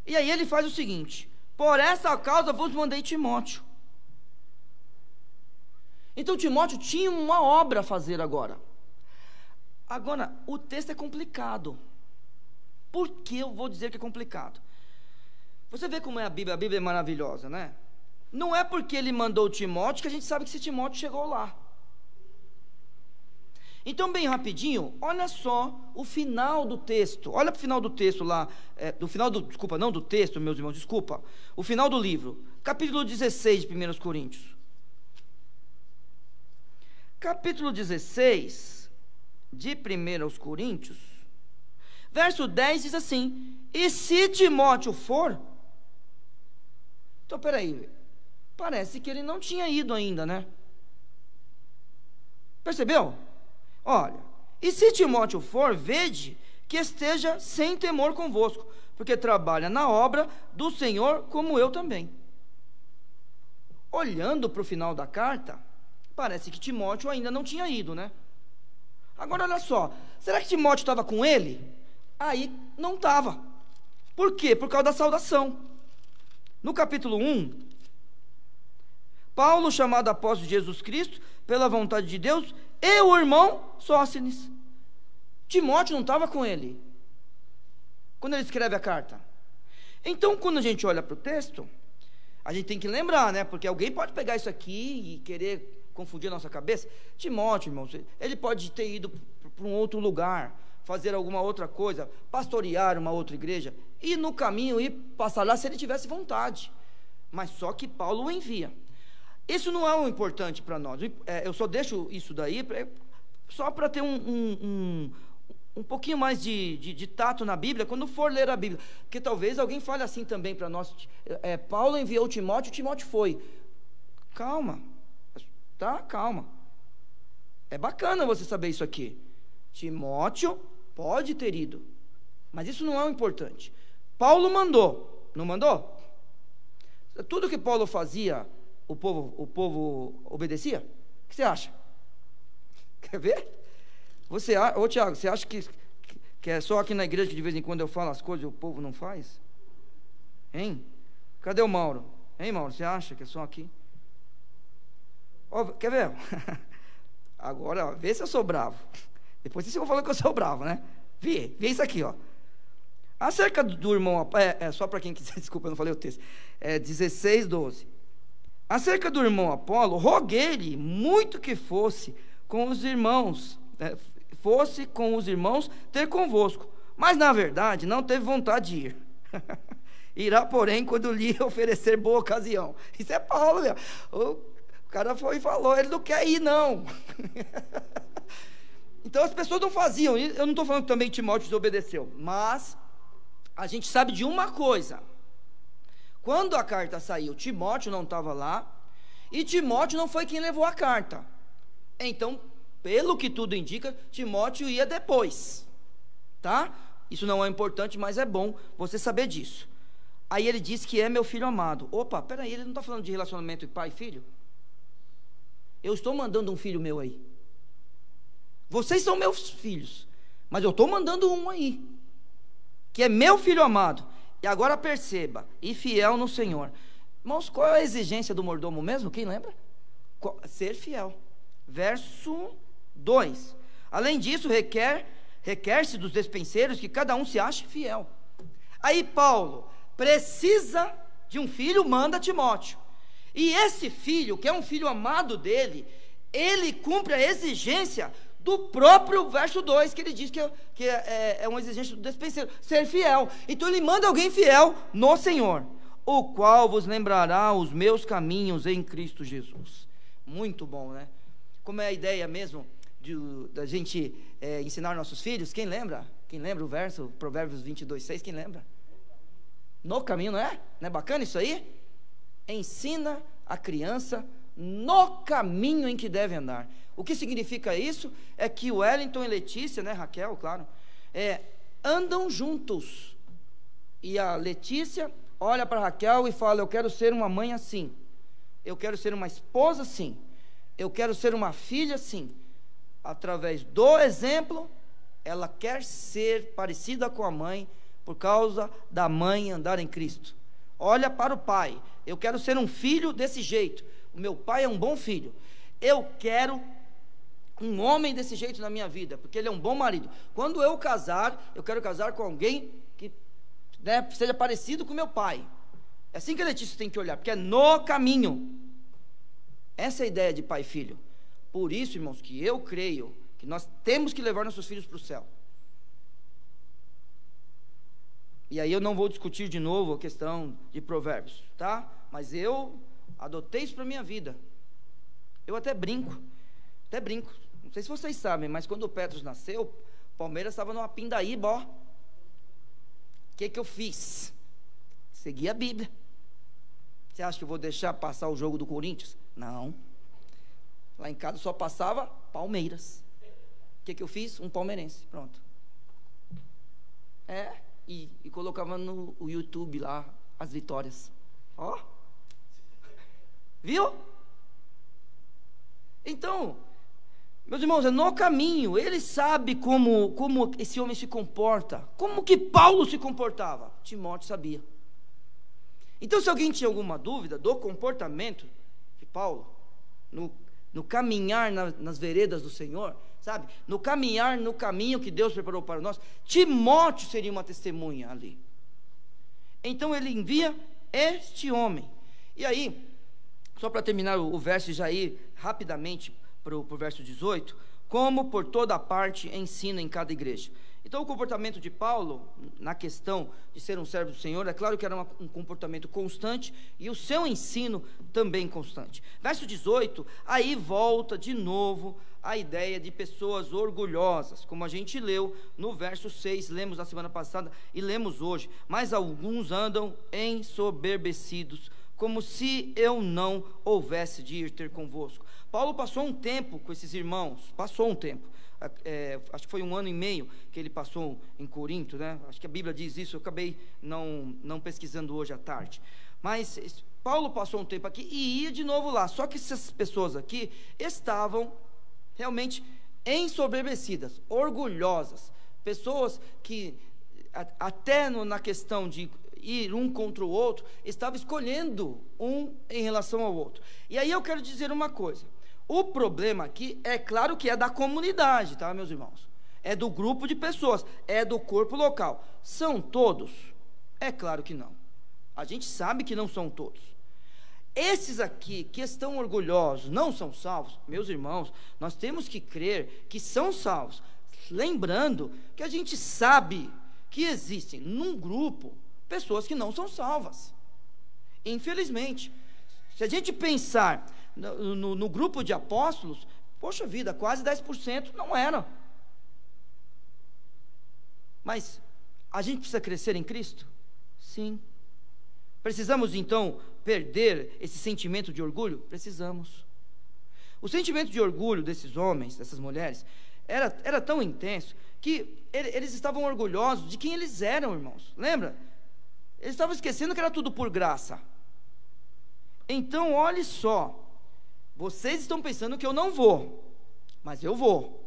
E aí ele faz o seguinte: por essa causa vos mandei Timóteo. Então Timóteo tinha uma obra a fazer agora. Agora, o texto é complicado. Por que eu vou dizer que é complicado? Você vê como é a Bíblia é maravilhosa, né? Não é porque ele mandou Timóteo que a gente sabe que esse Timóteo chegou lá. Então, bem rapidinho, olha só o final do texto. Olha para o final do texto lá, não do texto, meus irmãos, desculpa. O final do livro, capítulo 16 de 1 Coríntios. Capítulo 16 de 1 Coríntios, verso 10 diz assim: e se Timóteo for... Então, peraí, parece que ele não tinha ido ainda, né? Percebeu? Olha, e se Timóteo for, vede que esteja sem temor convosco, porque trabalha na obra do Senhor, como eu também. Olhando para o final da carta, parece que Timóteo ainda não tinha ido, né? Agora olha só, será que Timóteo estava com ele? Aí não estava. Por quê? Por causa da saudação. No capítulo 1, Paulo, chamado apóstolo de Jesus Cristo, pela vontade de Deus, e o irmão Sóstenes. Timóteo não estava com ele quando ele escreve a carta. Então, quando a gente olha para o texto, a gente tem que lembrar, né? Porque alguém pode pegar isso aqui e querer confundir a nossa cabeça. Timóteo, irmão, ele pode ter ido para um outro lugar, fazer alguma outra coisa, pastorear uma outra igreja, e no caminho ir passar lá se ele tivesse vontade. Mas só que Paulo o envia. Isso não é o importante para nós. Eu só deixo isso daí só para ter um pouquinho mais de tato na Bíblia, quando for ler a Bíblia. Porque talvez alguém fale assim também para nós: Paulo enviou Timóteo, Timóteo foi. Calma, tá? Calma. É bacana você saber isso aqui. Timóteo pode ter ido, mas isso não é o importante. Paulo mandou, não mandou? Tudo que Paulo fazia, o povo obedecia? O que você acha? Quer ver? Ô Tiago, você acha que é só aqui na igreja que de vez em quando eu falo as coisas e o povo não faz? Hein? Cadê o Mauro? Hein, Mauro, você acha que é só aqui? Quer ver? Agora, vê se eu sou bravo. Depois vocês vão falando que eu sou bravo, né? Vê isso aqui, ó. Acerca do irmão, só para quem quiser, desculpa, eu não falei o texto. 16:12. Acerca do irmão Apolo, roguei-lhe muito que fosse com os irmãos ter convosco, mas na verdade não teve vontade de ir. Irá, porém, quando lhe oferecer boa ocasião. Isso é Paulo, meu. O cara foi e falou, ele não quer ir, não. Então as pessoas não faziam. Eu não estou falando que também Timóteo desobedeceu, mas a gente sabe de uma coisa: quando a carta saiu, Timóteo não estava lá, e Timóteo não foi quem levou a carta. Então, pelo que tudo indica, Timóteo ia depois, tá? Isso não é importante, mas é bom você saber disso. Aí ele diz que é meu filho amado. Opa, peraí, ele não está falando de relacionamento de pai e filho? Eu estou mandando um filho meu aí. Vocês são meus filhos, mas eu estou mandando um aí, que é meu filho amado. E agora perceba, e fiel no Senhor. Irmãos, qual é a exigência do mordomo mesmo? Quem lembra? Ser fiel. Verso 2. Além disso, requer-se dos despenseiros que cada um se ache fiel. Aí Paulo precisa de um filho, manda Timóteo. E esse filho, que é um filho amado dele, ele cumpre a exigência do próprio verso 2, que ele diz que é uma exigência do despenseiro, ser fiel. Então ele manda alguém fiel no Senhor, o qual vos lembrará os meus caminhos em Cristo Jesus. Muito bom, né? Como é a ideia mesmo da gente ensinar nossos filhos? Quem lembra? Quem lembra o verso, Provérbios 22:6, quem lembra? No caminho, não é? Não é bacana isso aí? Ensina a criança no caminho em que deve andar. O que significa isso? É que o Wellington e Letícia, né, Raquel, claro, andam juntos. E a Letícia olha para Raquel e fala: eu quero ser uma mãe assim, eu quero ser uma esposa assim, eu quero ser uma filha assim. Através do exemplo, ela quer ser parecida com a mãe, por causa da mãe andar em Cristo. Olha para o pai: eu quero ser um filho desse jeito, o meu pai é um bom filho, eu quero um homem desse jeito na minha vida, porque ele é um bom marido. Quando eu casar, eu quero casar com alguém que, né, seja parecido com meu pai. É assim que a Letícia tem que olhar, porque é no caminho. Essa é a ideia de pai e filho. Por isso, irmãos, que eu creio que nós temos que levar nossos filhos para o céu. E aí eu não vou discutir de novo a questão de Provérbios, tá? Mas eu adotei isso para a minha vida. Eu até brinco. Não sei se vocês sabem, mas quando o Petros nasceu, o Palmeiras estava numa pindaíba, ó. O que eu fiz? Segui a Bíblia. Você acha que eu vou deixar passar o jogo do Corinthians? Não. Lá em casa só passava Palmeiras. O que eu fiz? Um palmeirense, pronto. E colocava no YouTube lá as vitórias. Ó. Viu? Então, meus irmãos, é no caminho. Ele sabe como esse homem se comporta. Como que Paulo se comportava? Timóteo sabia. Então, se alguém tinha alguma dúvida do comportamento de Paulo, no caminhar nas veredas do Senhor, sabe? No caminhar no caminho que Deus preparou para nós, Timóteo seria uma testemunha ali. Então ele envia este homem. E aí, só para terminar o verso e já ir rapidamente para o verso 18, como por toda parte ensina em cada igreja. Então o comportamento de Paulo, na questão de ser um servo do Senhor, é claro que era um comportamento constante, e o seu ensino também constante. Verso 18, aí volta de novo a ideia de pessoas orgulhosas, como a gente leu no verso 6, lemos na semana passada e lemos hoje. Mas alguns andam ensoberbecidos, como se eu não houvesse de ir ter convosco. Paulo passou um tempo com esses irmãos, acho que foi 1 ano e meio que ele passou em Corinto, né? Acho que a Bíblia diz isso, eu acabei não pesquisando hoje à tarde. Mas Paulo passou um tempo aqui e ia de novo lá, só que essas pessoas aqui estavam realmente ensoberbecidas, orgulhosas, pessoas que até na questão de ir um contra o outro, estava escolhendo um em relação ao outro. E aí eu quero dizer uma coisa: o problema aqui, é claro que é da comunidade, tá, meus irmãos? É do grupo de pessoas, é do corpo local. São todos? É claro que não. A gente sabe que não são todos. Esses aqui que estão orgulhosos, não são salvos, meus irmãos, nós temos que crer que são salvos. Lembrando que a gente sabe que existem num grupo pessoas que não são salvas. Infelizmente, se a gente pensar no grupo de apóstolos, poxa vida, quase 10% não eram. Mas a gente precisa crescer em Cristo? Sim. Precisamos então perder esse sentimento de orgulho? Precisamos. O sentimento de orgulho desses homens, dessas mulheres, era tão intenso que eles estavam orgulhosos de quem eles eram, irmãos. Lembra? Eles estavam esquecendo que era tudo por graça. Então, olhe só, vocês estão pensando que eu não vou, mas eu vou.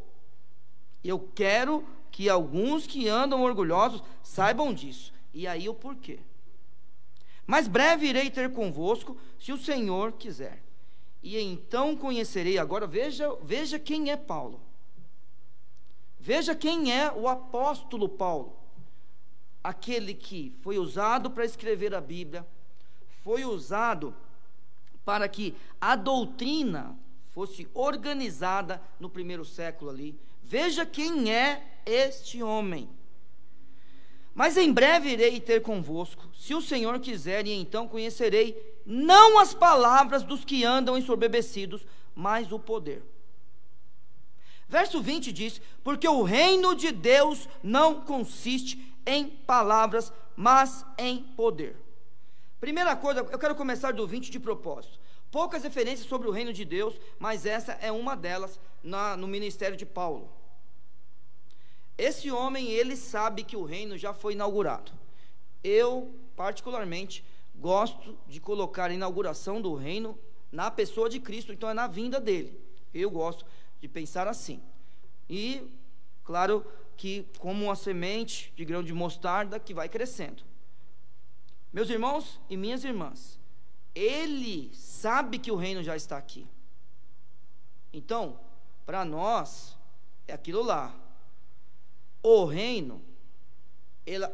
Eu quero que alguns que andam orgulhosos saibam disso. E aí o porquê. Mas breve irei ter convosco, se o Senhor quiser. E então conhecerei. Agora veja quem é Paulo. Veja quem é o apóstolo Paulo. Aquele que foi usado para escrever a Bíblia, foi usado para que a doutrina fosse organizada no primeiro século ali. Veja quem é este homem. Mas em breve irei ter convosco, se o Senhor quiser, e então conhecerei não as palavras dos que andam ensoberbecidos, mas o poder. Verso 20 diz: porque o reino de Deus não consiste em palavras, mas em poder. Primeira coisa, eu quero começar do 20 de propósito. Poucas referências sobre o reino de Deus, mas essa é uma delas no ministério de Paulo. Esse homem, ele sabe que o reino já foi inaugurado. Eu, particularmente, gosto de colocar a inauguração do reino na pessoa de Cristo, então é na vinda dele. Eu gosto de pensar assim. E, claro, que como uma semente de grão de mostarda que vai crescendo. Meus irmãos e minhas irmãs, ele sabe que o reino já está aqui. Então, para nós, é aquilo lá. O reino, ele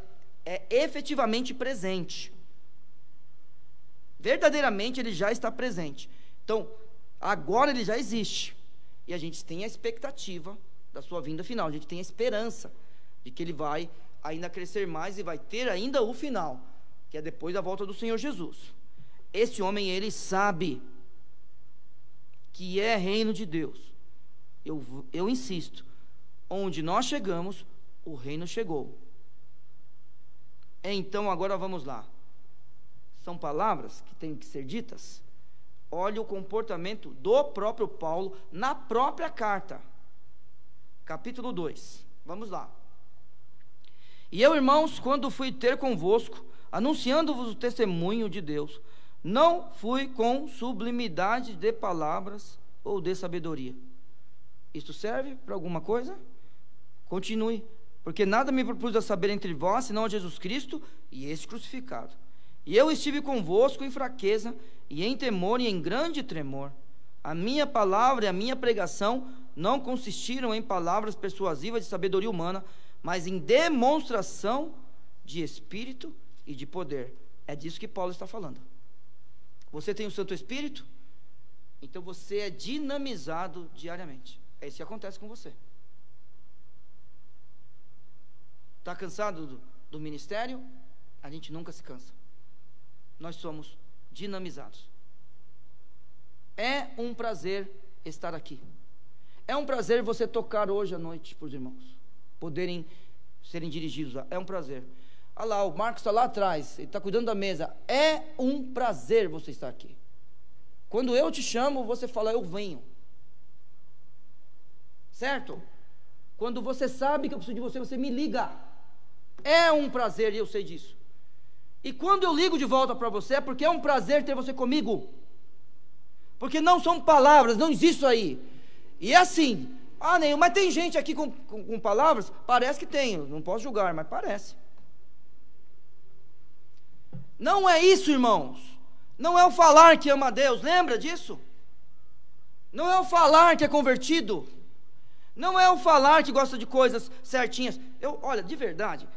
é efetivamente presente. Verdadeiramente ele já está presente. Então, agora ele já existe. E a gente tem a expectativa da sua vinda final. A gente tem a esperança de que ele vai ainda crescer mais e vai ter ainda o final, que é depois da volta do Senhor Jesus. Esse homem, ele sabe que é reino de Deus. Eu insisto, onde nós chegamos, o reino chegou. Então, agora vamos lá. São palavras que têm que ser ditas. Olha o comportamento do próprio Paulo na própria carta. Capítulo 2. Vamos lá. E eu, irmãos, quando fui ter convosco, anunciando-vos o testemunho de Deus, não fui com sublimidade de palavras ou de sabedoria. Isto serve para alguma coisa? Continue. Porque nada me propus a saber entre vós, senão a Jesus Cristo e este crucificado. E eu estive convosco em fraqueza, e em temor, e em grande tremor. A minha palavra e a minha pregação não consistiram em palavras persuasivas de sabedoria humana, mas em demonstração de Espírito e de poder. É disso que Paulo está falando. Você tem o Santo Espírito? Então você é dinamizado diariamente. É isso que acontece com você. Está cansado do ministério? A gente nunca se cansa. Nós somos dinamizados. É um prazer estar aqui. É um prazer você tocar hoje à noite para os irmãos poderem serem dirigidos lá. É um prazer. Olha lá, o Marcos está lá atrás, ele está cuidando da mesa. É um prazer você estar aqui. Quando eu te chamo, você fala, eu venho. Certo? Quando você sabe que eu preciso de você, você me liga. É um prazer, e eu sei disso. E quando eu ligo de volta para você, é porque é um prazer ter você comigo. Porque não são palavras, não existe isso aí. E é assim, Neil, mas tem gente aqui com palavras? Parece que tem, não posso julgar, mas parece. Não é isso, irmãos. Não é o falar que ama a Deus, lembra disso? Não é o falar que é convertido. Não é o falar que gosta de coisas certinhas. Olha, de verdade,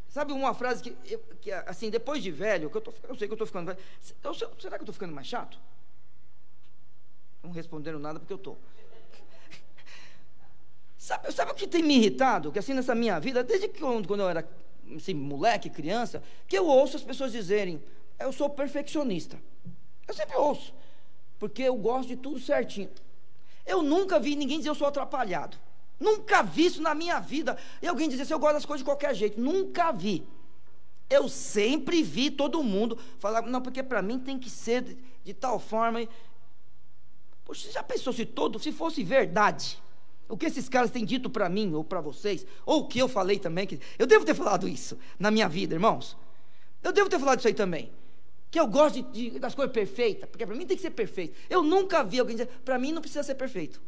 sabe uma frase que assim, depois de velho, eu sei que eu estou ficando velho. Será que eu estou ficando mais chato? Não responderam nada porque eu estou. Sabe o que tem me irritado? Que assim, nessa minha vida, desde quando eu era assim, moleque, criança, que eu ouço as pessoas dizerem, eu sou perfeccionista. Eu sempre ouço, porque eu gosto de tudo certinho. Eu nunca vi ninguém dizer eu sou atrapalhado. Nunca vi isso na minha vida. E alguém dizer assim, eu gosto das coisas de qualquer jeito. Nunca vi. Eu sempre vi todo mundo falar, não, porque para mim tem que ser de tal forma. Poxa, você já pensou se fosse verdade, o que esses caras têm dito para mim, ou para vocês, ou o que eu falei também, que eu devo ter falado isso na minha vida, irmãos. Eu devo ter falado isso aí também. Que eu gosto das coisas perfeitas, porque para mim tem que ser perfeito. Eu nunca vi alguém dizer, para mim não precisa ser perfeito.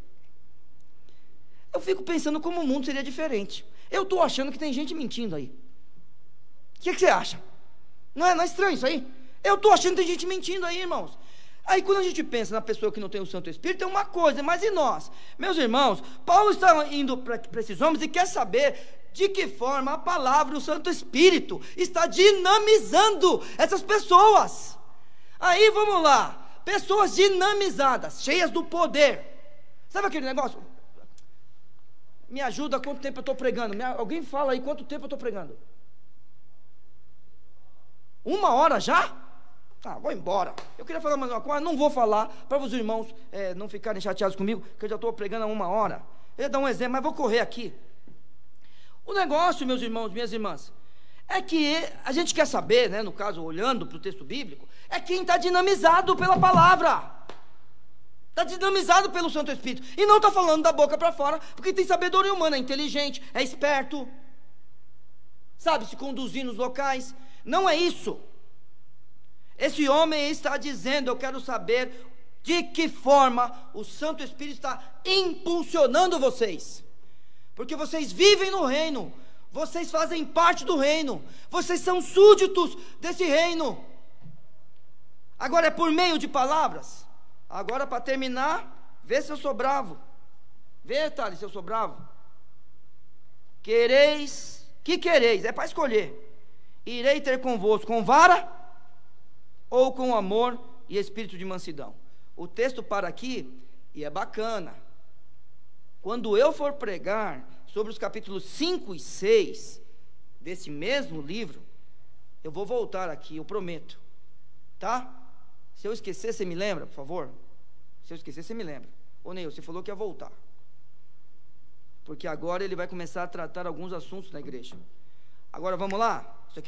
Eu fico pensando como o mundo seria diferente. Eu estou achando que tem gente mentindo aí. O que você acha? Não é estranho isso aí? Eu estou achando que tem gente mentindo aí, irmãos. Aí quando a gente pensa na pessoa que não tem o Santo Espírito, é uma coisa, mas e nós? Meus irmãos, Paulo está indo para esses homens e quer saber de que forma a palavra, o Santo Espírito, está dinamizando essas pessoas. Aí vamos lá, pessoas dinamizadas, cheias do poder. Sabe aquele negócio? Me ajuda, quanto tempo eu estou pregando? Alguém fala aí quanto tempo eu estou pregando? 1 hora já? Vou embora. Eu queria falar mais uma coisa, não vou falar, para os irmãos não ficarem chateados comigo, que eu já estou pregando há 1 hora. Eu ia dar um exemplo, mas vou correr aqui. O negócio, meus irmãos, minhas irmãs, é que a gente quer saber, né, no caso, olhando para o texto bíblico, é quem está dinamizado pela palavra, está dinamizado pelo Santo Espírito, e não está falando da boca para fora, porque tem sabedoria humana, é inteligente, é esperto, sabe se conduzir nos locais. Não é isso. Esse homem está dizendo: eu quero saber de que forma o Santo Espírito está impulsionando vocês, porque vocês vivem no reino, vocês fazem parte do reino, vocês são súditos desse reino. Agora é por meio de palavras. Agora, para terminar, vê se eu sou bravo. Vê, Thales, se eu sou bravo. Quereis, que quereis? É para escolher. Irei ter convosco com vara ou com amor e espírito de mansidão. O texto para aqui, e é bacana. Quando eu for pregar sobre os capítulos 5 e 6 desse mesmo livro, eu vou voltar aqui, eu prometo, tá? Se eu esquecer, você me lembra, por favor? Se eu esquecer, você me lembra. Ô Neil, você falou que ia voltar, porque agora ele vai começar a tratar alguns assuntos na igreja. Agora vamos lá. Isso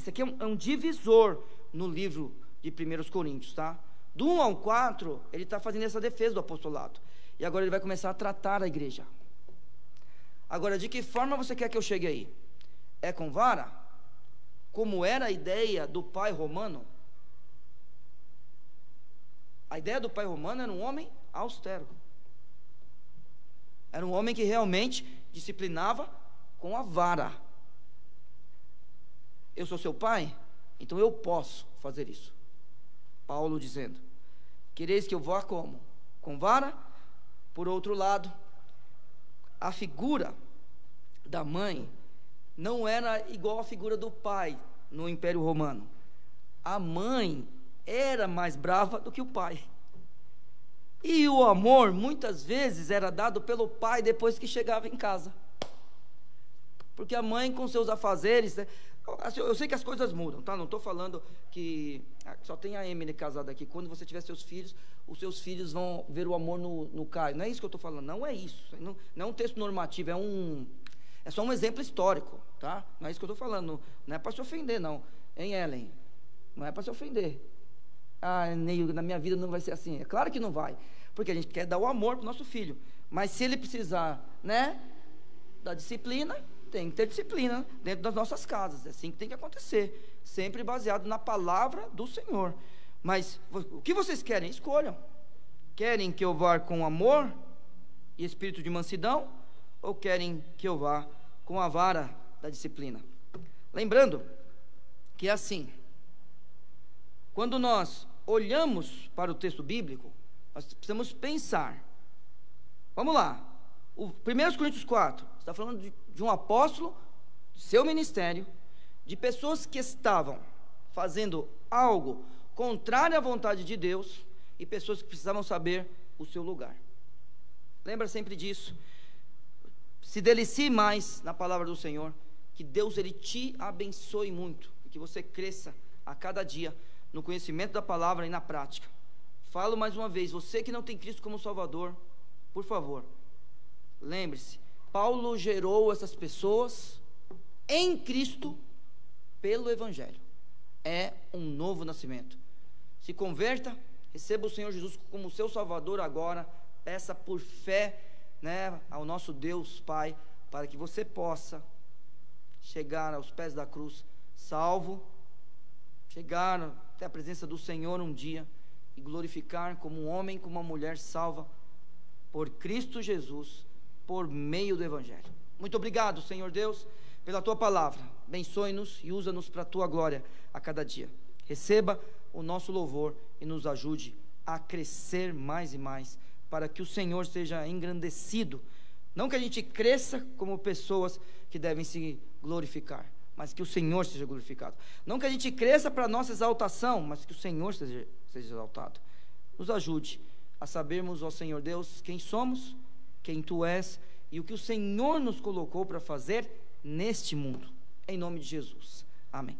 aqui é um divisor no livro de 1 Coríntios, tá? Do 1 ao 4, ele está fazendo essa defesa do apostolado, e agora ele vai começar a tratar a igreja. Agora, de que forma você quer que eu chegue aí? É com vara? Como era a ideia do pai romano? A ideia do pai romano era um homem austero, era um homem que realmente disciplinava com a vara. Eu sou seu pai, então eu posso fazer isso. Paulo dizendo: quereis que eu vá como? Com vara? Por outro lado, a figura da mãe não era igual à figura do pai no Império Romano. A mãe era mais brava do que o pai, e o amor muitas vezes era dado pelo pai depois que chegava em casa, porque a mãe, com seus afazeres, né? Eu sei que as coisas mudam, tá? Não estou falando que só tem a Emily casada aqui. Quando você tiver seus filhos, os seus filhos vão ver o amor no Caio. Não é isso que eu estou falando, não é isso. Não é um texto normativo, é só um exemplo histórico, tá? Não é isso que eu estou falando. Não é para se ofender, não. Hein, Ellen? Não é para se ofender. Neil, na minha vida não vai ser assim. É claro que não vai, porque a gente quer dar o amor para o nosso filho. Mas se ele precisar, né, da disciplina, tem que ter disciplina dentro das nossas casas. É assim que tem que acontecer, sempre baseado na palavra do Senhor. Mas o que vocês querem? Escolham. Querem que eu vá com amor e espírito de mansidão, ou querem que eu vá com a vara da disciplina? Lembrando que é assim: quando nós olhamos para o texto bíblico, nós precisamos pensar. Vamos lá. O 1 Coríntios 4 está falando de um apóstolo, seu ministério, de pessoas que estavam fazendo algo contrário à vontade de Deus, e pessoas que precisavam saber o seu lugar. Lembra sempre disso. Se delicie mais na palavra do Senhor, que Deus, ele te abençoe muito, e que você cresça a cada dia no conhecimento da palavra e na prática. Falo mais uma vez, você que não tem Cristo como Salvador, por favor, lembre-se, Paulo gerou essas pessoas em Cristo pelo Evangelho. É um novo nascimento. Se converta, receba o Senhor Jesus como seu Salvador agora, peça por fé, né, ao nosso Deus Pai, para que você possa chegar aos pés da cruz, salvo, chegar até a presença do Senhor um dia, e glorificar como um homem, como uma mulher salva por Cristo Jesus, por meio do Evangelho. Muito obrigado, Senhor Deus, pela Tua palavra. Abençoe-nos e usa-nos para a Tua glória a cada dia. Receba o nosso louvor e nos ajude a crescer mais e mais, para que o Senhor seja engrandecido. Não que a gente cresça como pessoas que devem se glorificar, mas que o Senhor seja glorificado. Não que a gente cresça para a nossa exaltação, mas que o Senhor seja exaltado. Nos ajude a sabermos, ó Senhor Deus, quem somos, quem Tu és e o que o Senhor nos colocou para fazer neste mundo. Em nome de Jesus. Amém.